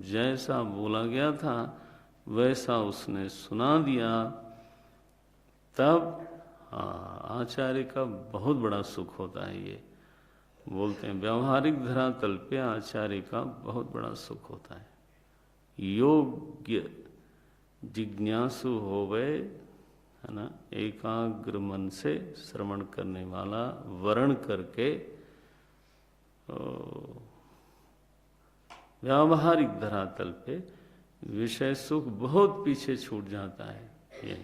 जैसा बोला गया था वैसा उसने सुना दिया। तब आचार्य का बहुत बड़ा सुख होता है। ये बोलते हैं व्यावहारिक धरातल पे आचार्य का बहुत बड़ा सुख होता है। योग्य जिज्ञासु होवे, है ना, एकाग्र मन से श्रवण करने वाला, वर्ण करके व्यावहारिक धरातल पे विषय सुख बहुत पीछे छूट जाता है। ये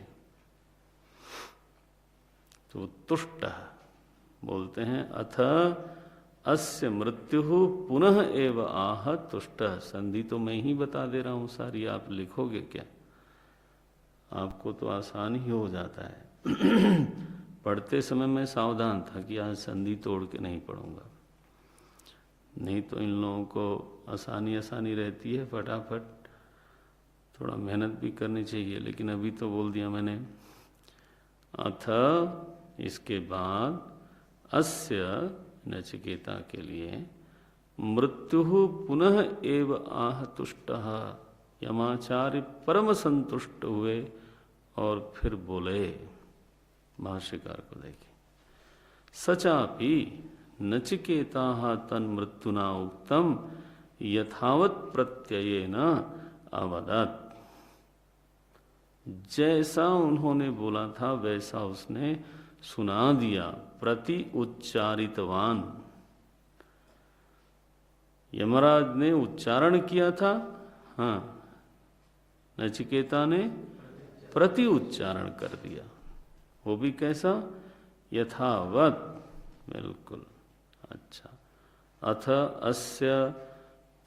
तो तुष्ट बोलते हैं। अथ अस्य मृत्यु पुनः एव आह तुष्ट। संधि तो मैं ही बता दे रहा हूं सारी, आप लिखोगे क्या? आपको तो आसान ही हो जाता है। पढ़ते समय मैं सावधान था कि आज संधि तोड़ के नहीं पढ़ूंगा, नहीं तो इन लोगों को आसानी रहती है, फटाफट। थोड़ा मेहनत भी करनी चाहिए, लेकिन अभी तो बोल दिया मैंने। अथ, इसके बाद, अस्य, नचिकेता के लिए, मृत्यु पुनः एव आह तुष्टः, यमाचार्य परम संतुष्ट हुए और फिर बोले। भाष्यकार को देखिए। सचापि नचिकेता तन मृत्युना उक्तम यथावत प्रत्ययेन अवदत्। जैसा उन्होंने बोला था वैसा उसने सुना दिया। प्रति उच्चारितवान, यमराज ने उच्चारण किया था, हाँ, नचिकेता ने प्रति उच्चारण कर दिया। वो भी कैसा? यथावत, बिल्कुल। अच्छा। अथ अस्य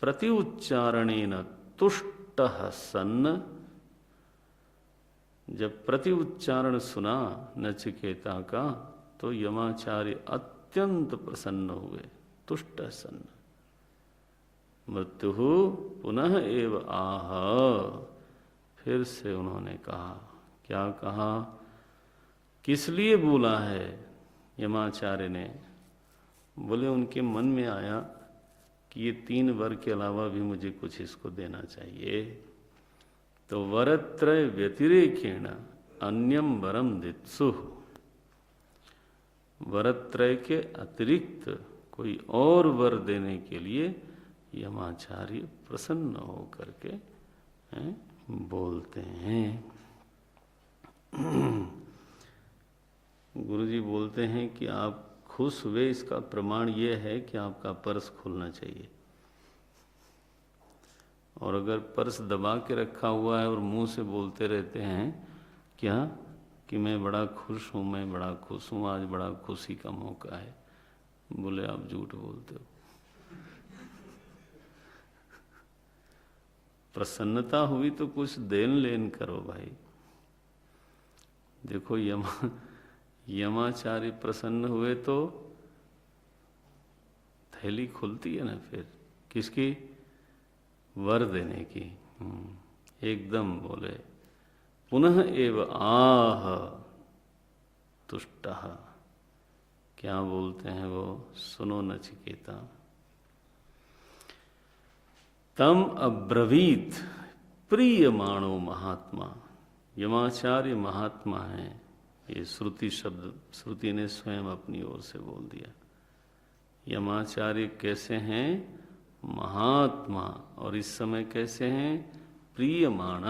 प्रति उच्चारणेन तुष्टः सन्न, जब प्रति उच्चारण सुना नचिकेता का तो यमाचार्य अत्यंत प्रसन्न हुए। तुष्ट सन्न, मृत्यु पुनः एव आह, फिर से उन्होंने कहा। क्या कहा? किस लिए बोला है यमाचार्य ने? बोले उनके मन में आया कि ये 3 वर के अलावा भी मुझे कुछ इसको देना चाहिए। तो वरत्रय व्यतिरेकेण अन्यम वरम दित्सु, वरत्रय के अतिरिक्त कोई और वर देने के लिए यमाचार्य प्रसन्न हो करके बोलते हैं। गुरुजी बोलते हैं कि आप खुश हुए, इसका प्रमाण ये है कि आपका पर्स खुलना चाहिए। और अगर पर्स दबा के रखा हुआ है और मुंह से बोलते रहते हैं क्या कि मैं बड़ा खुश हूँ, मैं बड़ा खुश हूँ, आज बड़ा खुशी का मौका है, बोले आप झूठ बोलते हो। प्रसन्नता हुई तो कुछ देन लेन करो भाई। देखो यमाचार्य प्रसन्न हुए तो थैली खुलती है ना फिर किसकी? वर देने की। एकदम बोले पुनः एव आह तुष्टः। क्या बोलते हैं वो? सुनो नचिकेता। तम अब्रवीत प्रियमाणो महात्मा। यमाचार्य महात्मा है, ये श्रुति शब्द श्रुति ने स्वयं अपनी ओर से बोल दिया। यमाचार्य कैसे हैं? महात्मा। और इस समय कैसे हैं? प्रियमाण।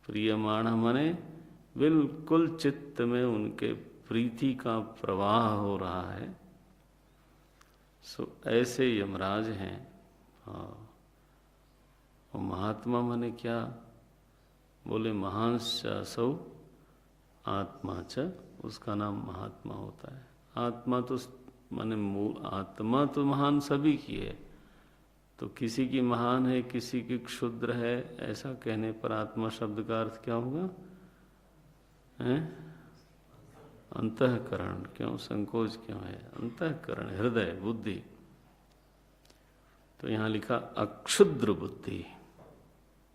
प्रियमाण माने बिल्कुल चित्त में उनके प्रीति का प्रवाह हो रहा है। सो ऐसे यमराज हैं। और महात्मा माने क्या? बोले महांश असौ आत्मा च, उसका नाम महात्मा होता है। आत्मा तो माने आत्मा तो महान सभी की है, तो किसी की महान है किसी की क्षुद्र है, ऐसा कहने पर आत्मा शब्द का अर्थ क्या होगा? अंतःकरण। क्यों संकोच क्यों है? अंतःकरण, हृदय, बुद्धि। तो यहां लिखा अक्षुद्र बुद्धि।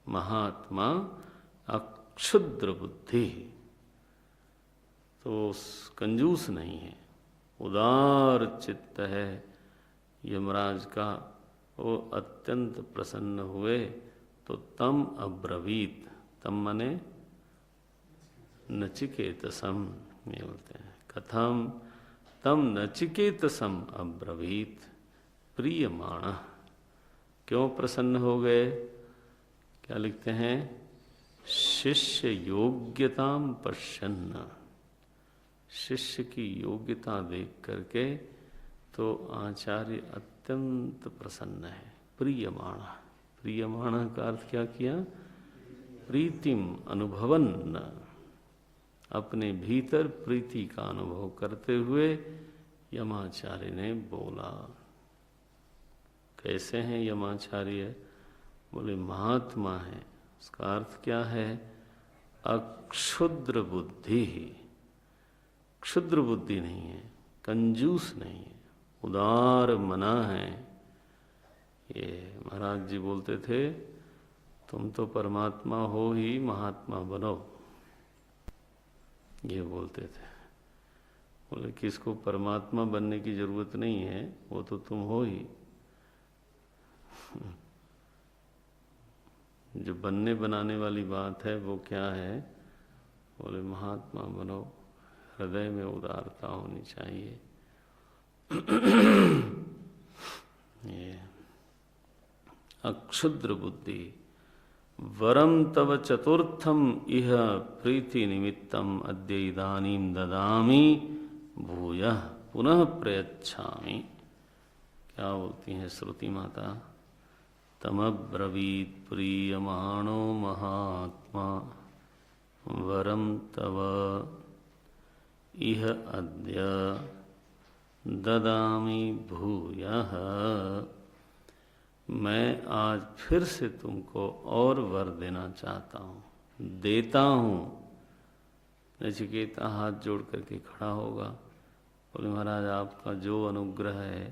महात्मा अक्षुद्र बुद्धि, तो कंजूस नहीं है, उदार चित्त है यमराज का। वो अत्यंत प्रसन्न हुए तो तम अब्रवीत, तम मने नचिकेतसम, ये बोलते हैं कथम तम नचिकेतसम अब्रवीत प्रियमाण। क्यों प्रसन्न हो गए? क्या लिखते हैं? शिष्य योग्यताम पश्यन्न, शिष्य की योग्यता देख करके तो आचार्य अत्यंत प्रसन्न है। प्रियमाण, प्रियमाण का अर्थ क्या किया? प्रीतिम अनुभवन, अपने भीतर प्रीति का अनुभव करते हुए यमाचार्य ने बोला। कैसे हैं यमाचार्य? बोले महात्मा है। उसका अर्थ क्या है? अक्षुद्र बुद्धि, क्षुद्र बुद्धि नहीं है, कंजूस नहीं है, उदार मना है। ये महाराज जी बोलते थे, तुम तो परमात्मा हो ही, महात्मा बनो, ये बोलते थे। बोले किसको परमात्मा बनने की जरूरत नहीं है, वो तो तुम हो ही। जो बनने बनाने वाली बात है वो क्या है? बोले महात्मा बनो, हृदय में उदारता होनी चाहिए। ये अक्षुद्र बुद्धि। वरम तव चतुर्थम इह प्रीति निमित्तम अद्य इदानीं ददामि भूयः पुनः प्रयच्छामि। क्या बोलती हैं श्रुति माता? तमब्रवीत प्रीयमाणो महात्मा वरम तव इह अद्य ददामि भूयः। मैं आज फिर से तुमको और वर देना चाहता हूँ, देता हूँ। नचिकेता हाथ जोड़ करके खड़ा होगा, बोले महाराज आपका जो अनुग्रह है।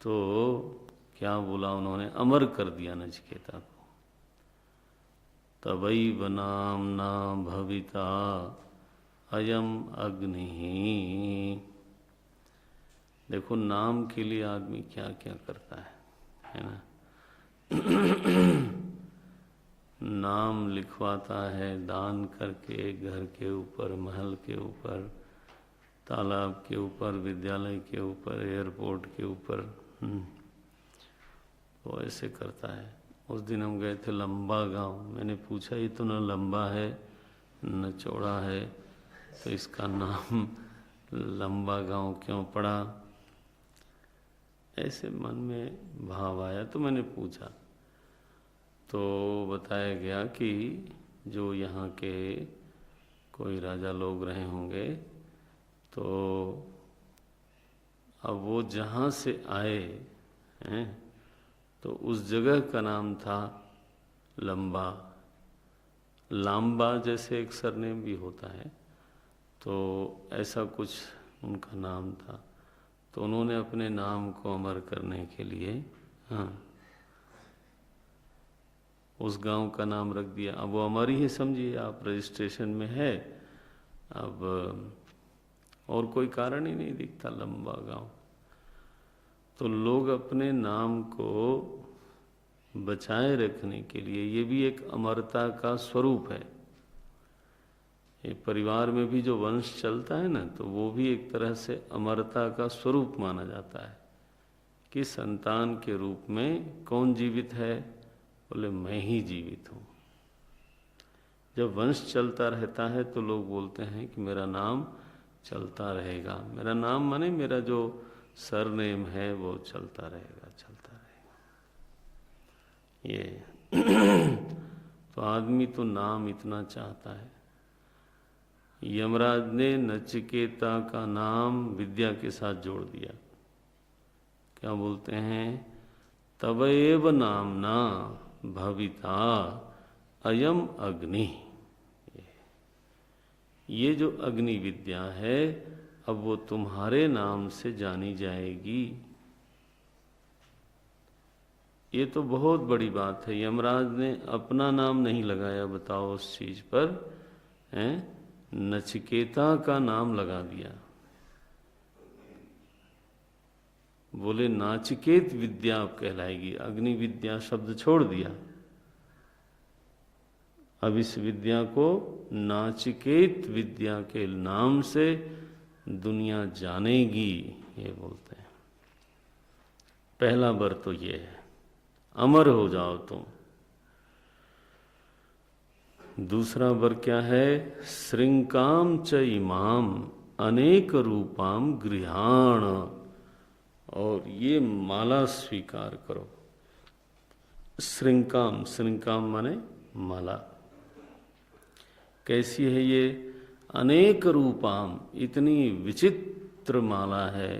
तो क्या बोला उन्होंने? अमर कर दिया नचिकेता को। तवैव नाम्ना भविता अयम अग्नि। देखो नाम के लिए आदमी क्या क्या करता है ना। नाम लिखवाता है दान करके, घर के ऊपर, महल के ऊपर, तालाब के ऊपर, विद्यालय के ऊपर, एयरपोर्ट के ऊपर। तो ऐसे करता है। उस दिन हम गए थे लंबा गांव। मैंने पूछा ये तो न लंबा है न चौड़ा है, तो इसका नाम लंबा गांव क्यों पड़ा? ऐसे मन में भाव आया तो मैंने पूछा, तो बताया गया कि जो यहाँ के कोई राजा लोग रहे होंगे, तो अब वो जहाँ से आए हैं तो उस जगह का नाम था लंबा। लांबा जैसे एक सरनेम भी होता है, तो ऐसा कुछ उनका नाम था। तो उन्होंने अपने नाम को अमर करने के लिए उस गांव का नाम रख दिया। अब वो अमर ही है, समझिए आप, रजिस्ट्रेशन में है। अब और कोई कारण ही नहीं दिखता लंबा गांव। तो लोग अपने नाम को बचाए रखने के लिए, ये भी एक अमरता का स्वरूप है। ये परिवार में भी जो वंश चलता है ना, तो वो भी एक तरह से अमरता का स्वरूप माना जाता है कि संतान के रूप में कौन जीवित है? बोले मैं ही जीवित हूँ। जब वंश चलता रहता है तो लोग बोलते हैं कि मेरा नाम चलता रहेगा। मेरा नाम माने मेरा जो सरनेम है वो चलता रहेगा, चलता रहेगा। ये तो आदमी तो नाम इतना चाहता है। यमराज ने नचिकेता का नाम विद्या के साथ जोड़ दिया। क्या बोलते हैं? तवैव नामना भविता अयम अग्नि। ये जो अग्नि विद्या है, अब वो तुम्हारे नाम से जानी जाएगी। ये तो बहुत बड़ी बात है। यमराज ने अपना नाम नहीं लगाया, बताओ उस चीज पर, हैं? नचिकेता का नाम लगा दिया। बोले नाचिकेत विद्या कहलाएगी, अग्नि विद्या शब्द छोड़ दिया। अब इस विद्या को नाचिकेत विद्या के नाम से दुनिया जानेगी, ये बोलते हैं। पहला वर तो ये है, अमर हो जाओ तुम। दूसरा वर क्या है? श्रृंकाम च इमाम अनेक रूपाम गृहाण, और ये माला स्वीकार करो। श्रृंकाम, श्रृंकाम माने माला। कैसी है ये? अनेक रूपाम, इतनी विचित्र माला है,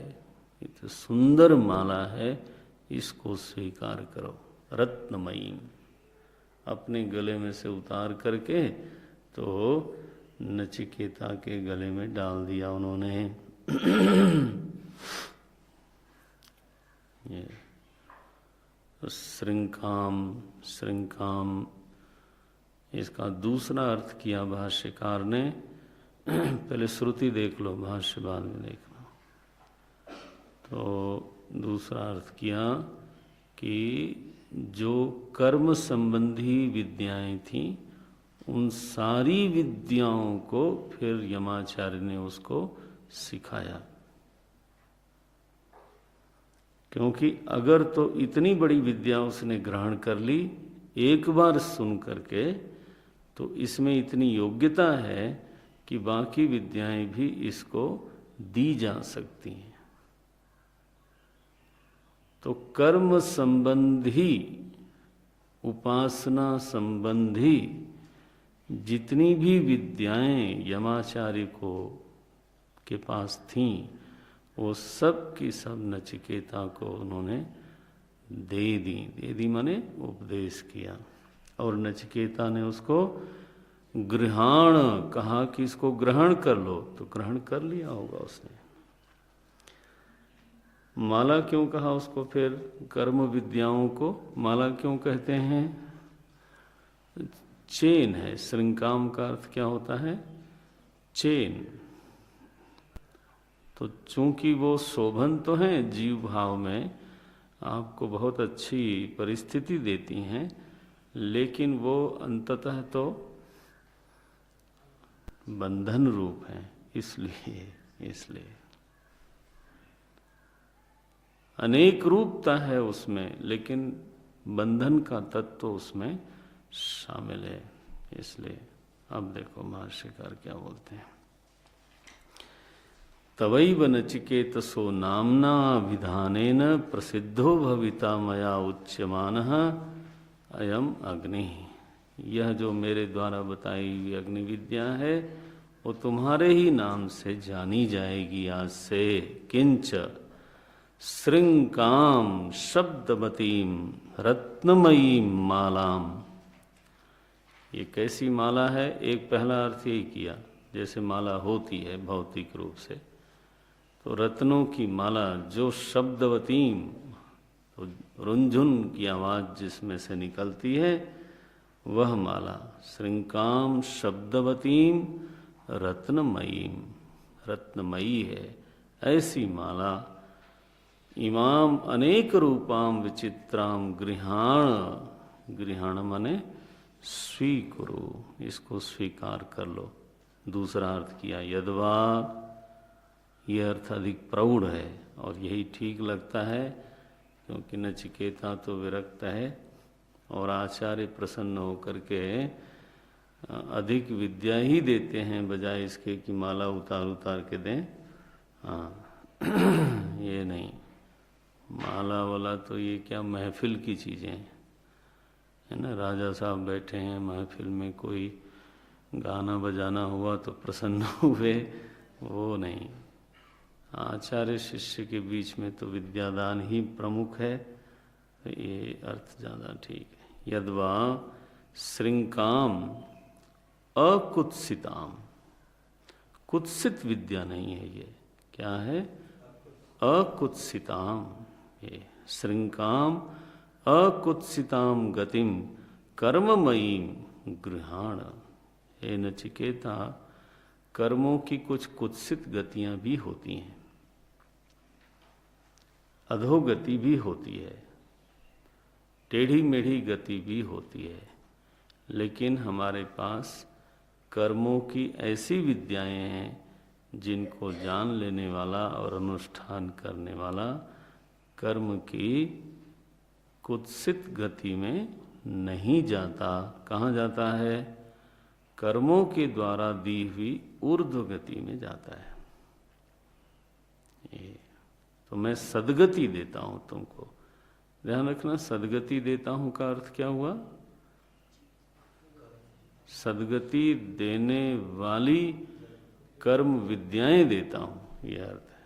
इतनी सुंदर माला है, इसको स्वीकार करो। रत्नमयी, अपने गले में से उतार करके तो नचिकेता के गले में डाल दिया उन्होंने। ये श्रृंकाम, श्रृंकाम, इसका दूसरा अर्थ किया भाष्यकार ने। पहले श्रुति देख लो, भाष्य बाद में देखना। तो दूसरा अर्थ किया कि जो कर्म संबंधी विद्याएं थीं, उन सारी विद्याओं को फिर यमाचार्य ने उसको सिखाया। क्योंकि अगर तो इतनी बड़ी विद्या उसने ग्रहण कर ली एक बार सुन करके, तो इसमें इतनी योग्यता है कि बाकी विद्याएं भी इसको दी जा सकती हैं। तो कर्म संबंधी, उपासना संबंधी जितनी भी विद्याएं यमाचार्य को के पास थीं, वो सब की सब नचिकेता को उन्होंने दे दी। दे दी माने उपदेश किया। और नचिकेता ने उसको गृहाण कहा कि इसको ग्रहण कर लो, तो ग्रहण कर लिया होगा उसने। माला क्यों कहा उसको फिर? कर्म विद्याओं को माला क्यों कहते हैं? चेन है। श्रृंकाम का अर्थ क्या होता है? चेन। तो चूंकि वो शोभन तो है जीव भाव में, आपको बहुत अच्छी परिस्थिति देती हैं, लेकिन वो अंततः तो बंधन रूप है। इसलिए अनेक रूपता है उसमें, लेकिन बंधन का तत्व उसमें शामिल है। इसलिए अब देखो भाष्यकार क्या बोलते हैं। तवैव नचिकेतसो नाम्ना विधानेन प्रसिद्धो भविता मया उच्यमानः अयम अग्नि। यह जो मेरे द्वारा बताई हुई अग्नि विद्या है, वो तुम्हारे ही नाम से जानी जाएगी आज से। किंच श्रृंकाम शब्दमतीम रत्नमयी मालाम। ये कैसी माला है? एक पहला अर्थ यही किया, जैसे माला होती है भौतिक रूप से, तो रत्नों की माला जो शब्दवतीम, तो रुंझुन की आवाज जिसमें से निकलती है, वह माला। श्रृंकाम शब्दवतीम रत्नमयीम, रत्नमयी है ऐसी माला। इमाम अनेक रूपाम विचित्राम गृहाण, गृहाण माने स्वीकुरु, इसको स्वीकार कर लो। दूसरा अर्थ किया यद्वा, यह अर्थ अधिक प्रौढ़ है और यही ठीक लगता है, क्योंकि नचिकेता तो विरक्त है और आचार्य प्रसन्न होकर के अधिक विद्या ही देते हैं, बजाय इसके कि माला उतार उतार के दें। हाँ ये नहीं, माला वाला तो ये क्या महफिल की चीज़ें है ना। राजा साहब बैठे हैं महफिल में, कोई गाना बजाना हुआ तो प्रसन्न हुए, वो नहीं। आचार्य शिष्य के बीच में तो विद्यादान ही प्रमुख है, तो ये अर्थ ज़्यादा ठीक है। यद्वा श्रृंकाम अकुत्सिताम, कुत्सित विद्या नहीं है ये, क्या है? अकुत्सिताम। ये श्रृंकाम अकुत्सिताम गतिम कर्ममयीम गृहाण। हे नचिकेता, कर्मों की कुछ कुत्सित गतियां भी होती हैं, अधोगति भी होती है, टेढ़ी मेढ़ी गति भी होती है, लेकिन हमारे पास कर्मों की ऐसी विद्याएं हैं जिनको जान लेने वाला और अनुष्ठान करने वाला कर्म की कुत्सित गति में नहीं जाता। कहाँ जाता है? कर्मों के द्वारा दी हुई ऊर्ध्व गति में जाता है। ये तो मैं सद्गति देता हूं तुमको, ध्यान रखना। सद्गति देता हूं का अर्थ क्या हुआ? सद्गति देने वाली कर्म विद्याएं देता हूं, यह अर्थ है।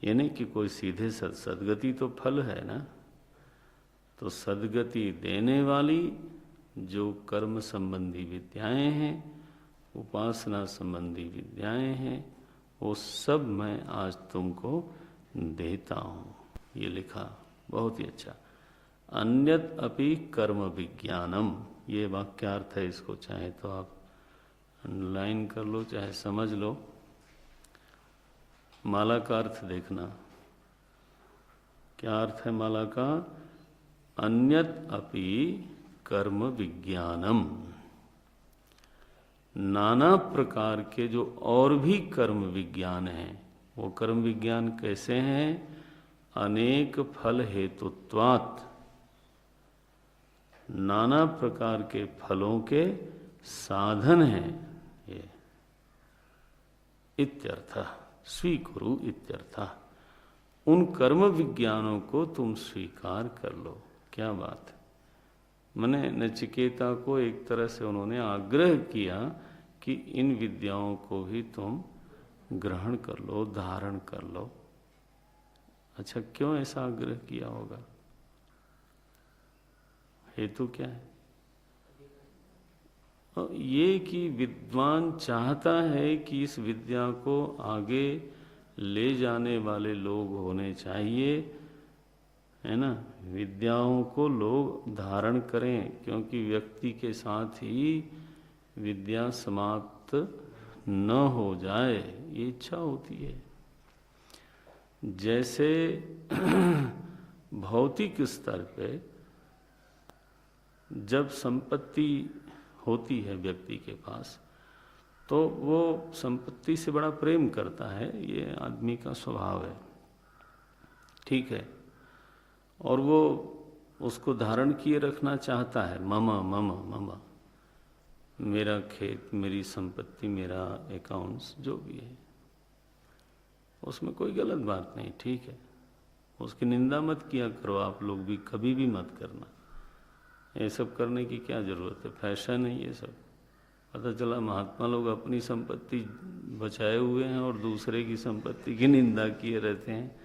ये नहीं कि कोई सीधे सद्गति तो फल है ना, तो सद्गति देने वाली जो कर्म संबंधी विद्याएं हैं, उपासना संबंधी विद्याएं हैं, वो सब मैं आज तुमको देता हूँ। ये लिखा, बहुत ही अच्छा। अन्यत अपि कर्म विज्ञानम, ये वाक्यार्थ है। इसको चाहे तो आप अंडरलाइन कर लो, चाहे समझ लो। माला का अर्थ देखना, क्या अर्थ है माला का? अन्यत अपि कर्म विज्ञानम, नाना प्रकार के जो और भी कर्म विज्ञान हैं, वो कर्म विज्ञान कैसे हैं? अनेक फल हेतुत्वात्, नाना प्रकार के फलों के साधन हैं ये, इत्यर्थः स्वीकुरु इत्यर्थः। उन कर्म विज्ञानों को तुम स्वीकार कर लो। क्या बात है! मैंने नचिकेता को एक तरह से उन्होंने आग्रह किया कि इन विद्याओं को भी तुम ग्रहण कर लो, धारण कर लो। अच्छा, क्यों ऐसा आग्रह किया होगा? हेतु क्या है? ये कि विद्वान चाहता है कि इस विद्या को आगे ले जाने वाले लोग होने चाहिए, है ना। विद्याओं को लोग धारण करें, क्योंकि व्यक्ति के साथ ही विद्या समाप्त न हो जाए, ये इच्छा होती है। जैसे भौतिक स्तर पे जब संपत्ति होती है व्यक्ति के पास, तो वो संपत्ति से बड़ा प्रेम करता है, ये आदमी का स्वभाव है, ठीक है। और वो उसको धारण किए रखना चाहता है। ममा ममा ममा, मेरा खेत, मेरी संपत्ति, मेरा अकाउंट्स, जो भी है, उसमें कोई गलत बात नहीं, ठीक है। उसकी निंदा मत किया करो, आप लोग भी कभी भी मत करना। ये सब करने की क्या जरूरत है? फैशन है ये सब। पता चला महात्मा लोग अपनी संपत्ति बचाए हुए हैं और दूसरे की संपत्ति की निंदा किए रहते हैं।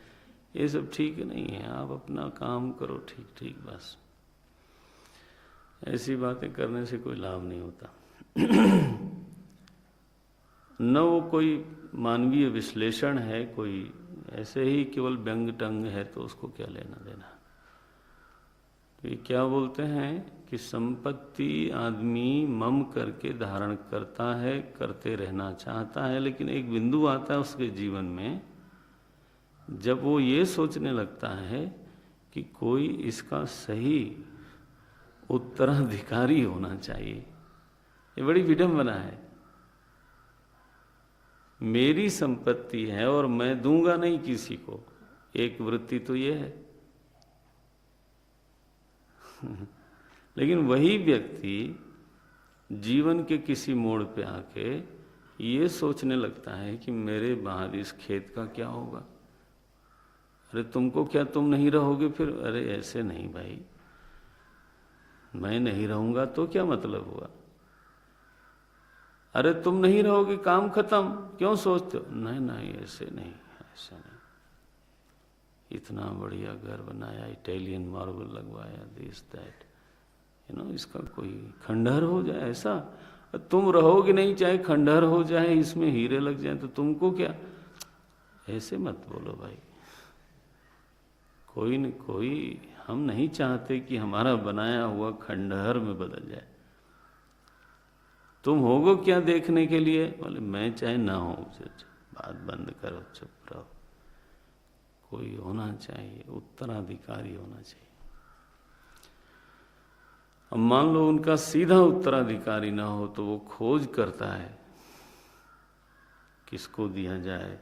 ये सब ठीक नहीं है। आप अपना काम करो, ठीक ठीक, बस। ऐसी बातें करने से कोई लाभ नहीं होता। न वो कोई मानवीय विश्लेषण है, कोई ऐसे ही केवल व्यंग टंग है, तो उसको क्या लेना देना। तो ये क्या बोलते हैं कि संपत्ति आदमी मम करके धारण करता है, करते रहना चाहता है, लेकिन एक बिंदु आता है उसके जीवन में जब वो ये सोचने लगता है कि कोई इसका सही उत्तराधिकारी होना चाहिए। ये बड़ी विडंबना है। मेरी संपत्ति है और मैं दूंगा नहीं किसी को, एक वृत्ति तो ये है। लेकिन वही व्यक्ति जीवन के किसी मोड़ पे आके ये सोचने लगता है कि मेरे बाद इस खेत का क्या होगा। अरे तुमको क्या, तुम नहीं रहोगे फिर? अरे ऐसे नहीं भाई, मैं नहीं रहूंगा तो क्या मतलब हुआ? अरे तुम नहीं रहोगे, काम खत्म, क्यों सोचते हो? नहीं नहीं, ऐसे नहीं, ऐसा नहीं। इतना बढ़िया घर बनाया, इटालियन मार्बल लगवाया, दिस दैट, इसका कोई खंडहर हो जाए ऐसा? तुम रहोगे नहीं, चाहे खंडहर हो जाए, इसमें हीरे लग जाए, तो तुमको क्या? ऐसे मत बोलो भाई। कोई न कोई, हम नहीं चाहते कि हमारा बनाया हुआ खंडहर में बदल जाए। तुम होगो क्या देखने के लिए? बोले मैं चाहे ना हो, बात बंद करो, चुप रहो। कोई होना चाहिए, उत्तराधिकारी होना चाहिए। अब मान लो उनका सीधा उत्तराधिकारी ना हो तो वो खोज करता है किसको दिया जाए।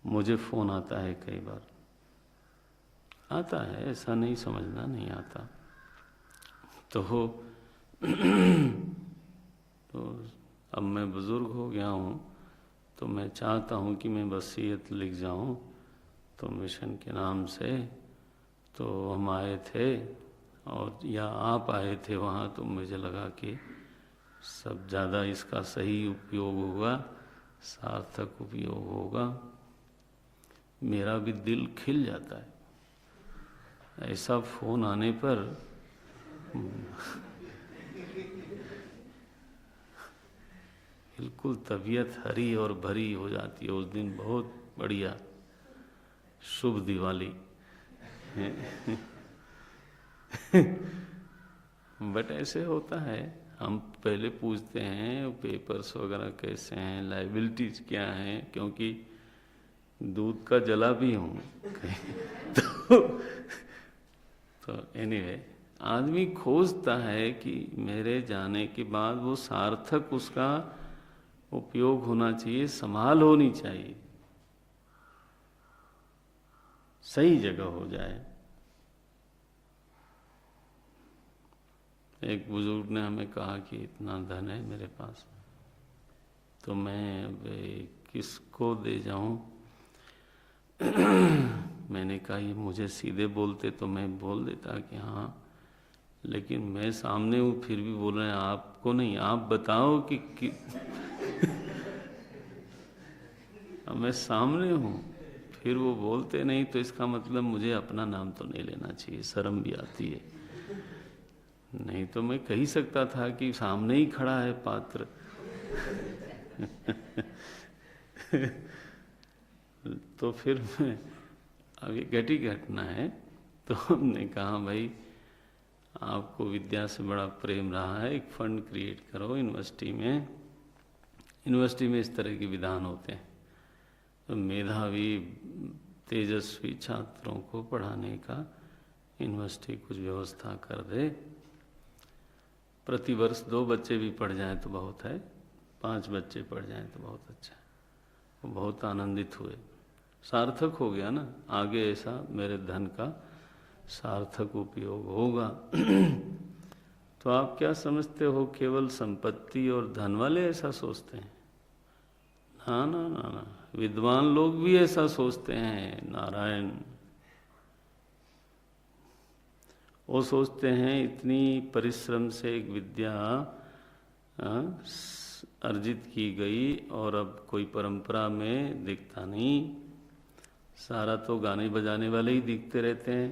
मुझे फोन आता है कई बार, आता है, ऐसा नहीं समझना नहीं आता। तो अब मैं बुजुर्ग हो गया हूँ, तो मैं चाहता हूँ कि मैं वसीयत लिख जाऊँ तो मिशन के नाम से। तो हम आए थे और या आप आए थे वहाँ, तो मुझे लगा कि सब ज़्यादा इसका सही उपयोग होगा, सार्थक उपयोग होगा। मेरा भी दिल खिल जाता है ऐसा फोन आने पर। बिल्कुल तबीयत हरी और भरी हो जाती है उस दिन। बहुत बढ़िया, शुभ दिवाली। बट ऐसे होता है, हम पहले पूछते हैं पेपर्स वगैरह कैसे हैं, लाइबिलिटीज क्या हैं, क्योंकि दूध का जला भी हूँ। तो एनीवे, आदमी खोजता है कि मेरे जाने के बाद वो सार्थक उसका उपयोग होना चाहिए, संभाल होनी चाहिए, सही जगह हो जाए। एक बुजुर्ग ने हमें कहा कि इतना धन है मेरे पास, तो मैं अब किसको दे जाऊं। मैंने कहा ये मुझे सीधे बोलते तो मैं बोल देता कि हाँ, लेकिन मैं सामने हूँ फिर भी बोल रहे हैं आपको नहीं, आप बताओ कि अब मैं सामने हूँ फिर वो बोलते नहीं, तो इसका मतलब मुझे अपना नाम तो नहीं लेना चाहिए, शर्म भी आती है। नहीं तो मैं कह ही सकता था कि सामने ही खड़ा है पात्र। तो फिर मैं, अब ये घटी घटना है, तो हमने कहा भाई आपको विद्या से बड़ा प्रेम रहा है, एक फंड क्रिएट करो यूनिवर्सिटी में। यूनिवर्सिटी में इस तरह के विधान होते हैं, तो मेधावी तेजस्वी छात्रों को पढ़ाने का यूनिवर्सिटी कुछ व्यवस्था कर दे। प्रतिवर्ष 2 बच्चे भी पढ़ जाएं तो बहुत है, 5 बच्चे पढ़ जाएं तो बहुत अच्छा है। वो बहुत आनंदित हुए, सार्थक हो गया ना, आगे ऐसा मेरे धन का सार्थक उपयोग होगा। तो आप क्या समझते हो केवल संपत्ति और धन वाले ऐसा सोचते हैं? ना ना ना ना, विद्वान लोग भी ऐसा सोचते हैं। नारायण, वो सोचते हैं इतनी परिश्रम से एक विद्या अर्जित की गई और अब कोई परंपरा में दिखता नहीं, सारा तो गाने बजाने वाले ही दिखते रहते हैं।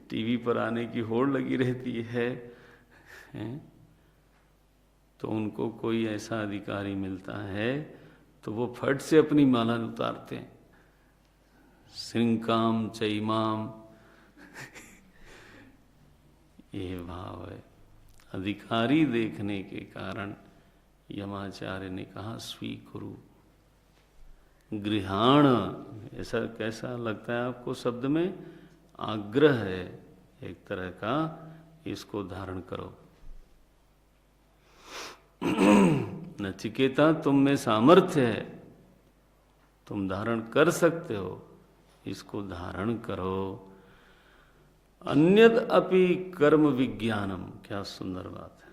टीवी पर आने की होड़ लगी रहती है, तो उनको कोई ऐसा अधिकारी मिलता है तो वो फट से अपनी माला उतारते हैं, श्रृंकाम चैमाम। ये भाव है। अधिकारी देखने के कारण यमाचार्य ने कहा स्वीकुरु, गृहाण। ऐसा कैसा लगता है आपको शब्द में? आग्रह है एक तरह का, इसको धारण करो। नचिकेता, तुम में सामर्थ्य है, तुम धारण कर सकते हो, इसको धारण करो। अन्यद अपि कर्म विज्ञानम, क्या सुंदर बात है।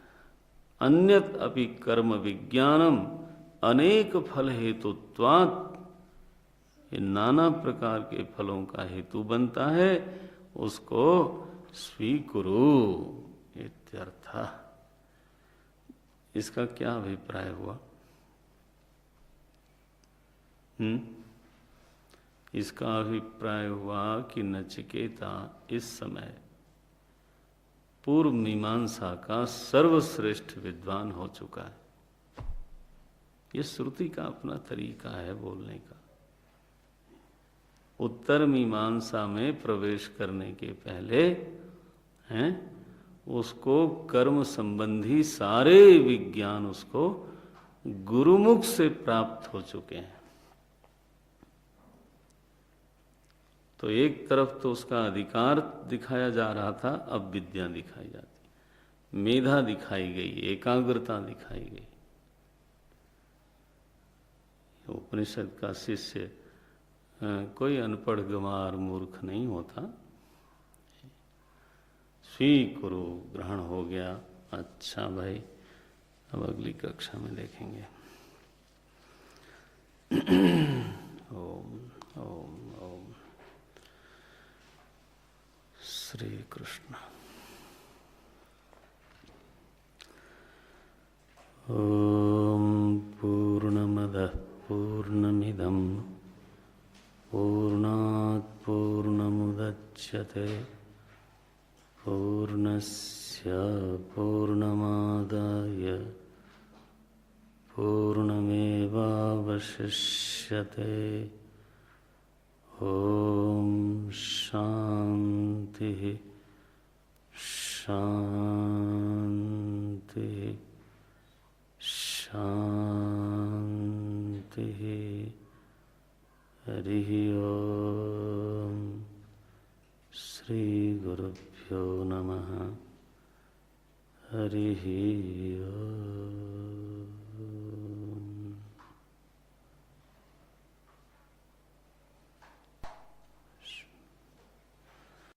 अन्यद अपि कर्म विज्ञानम अनेक फल हेतुत्वात्, ये नाना प्रकार के फलों का हेतु बनता है, उसको स्वीकुरु इत्यर्थ। इसका क्या अभिप्राय हुआ? इसका अभिप्राय हुआ कि नचिकेता इस समय पूर्व मीमांसा का सर्वश्रेष्ठ विद्वान हो चुका है। ये श्रुति का अपना तरीका है बोलने का। उत्तर मीमांसा में प्रवेश करने के पहले हैं उसको कर्म संबंधी सारे विज्ञान उसको गुरुमुख से प्राप्त हो चुके हैं। तो एक तरफ तो उसका अधिकार दिखाया जा रहा था, अब विद्या दिखाई जाती, मेधा दिखाई गई, एकाग्रता दिखाई गई। उपनिषद का शिष्य कोई अनपढ़ गंवार मूर्ख नहीं होता। स्वीकुरु, ग्रहण हो गया, अच्छा भाई अब अगली कक्षा में देखेंगे। ओम ओम ओम श्री कृष्ण। ओम पूर्णमदः पूर्णमिदं पूर्णात् पूर्णमुदच्यते पूर्णस्य पूर्णमादाय पूर्णमेवावशिष्यते। ओम शांति शांति शांति। हरि ओम। श्री गुरुभ्यो नमः। हरि ओम।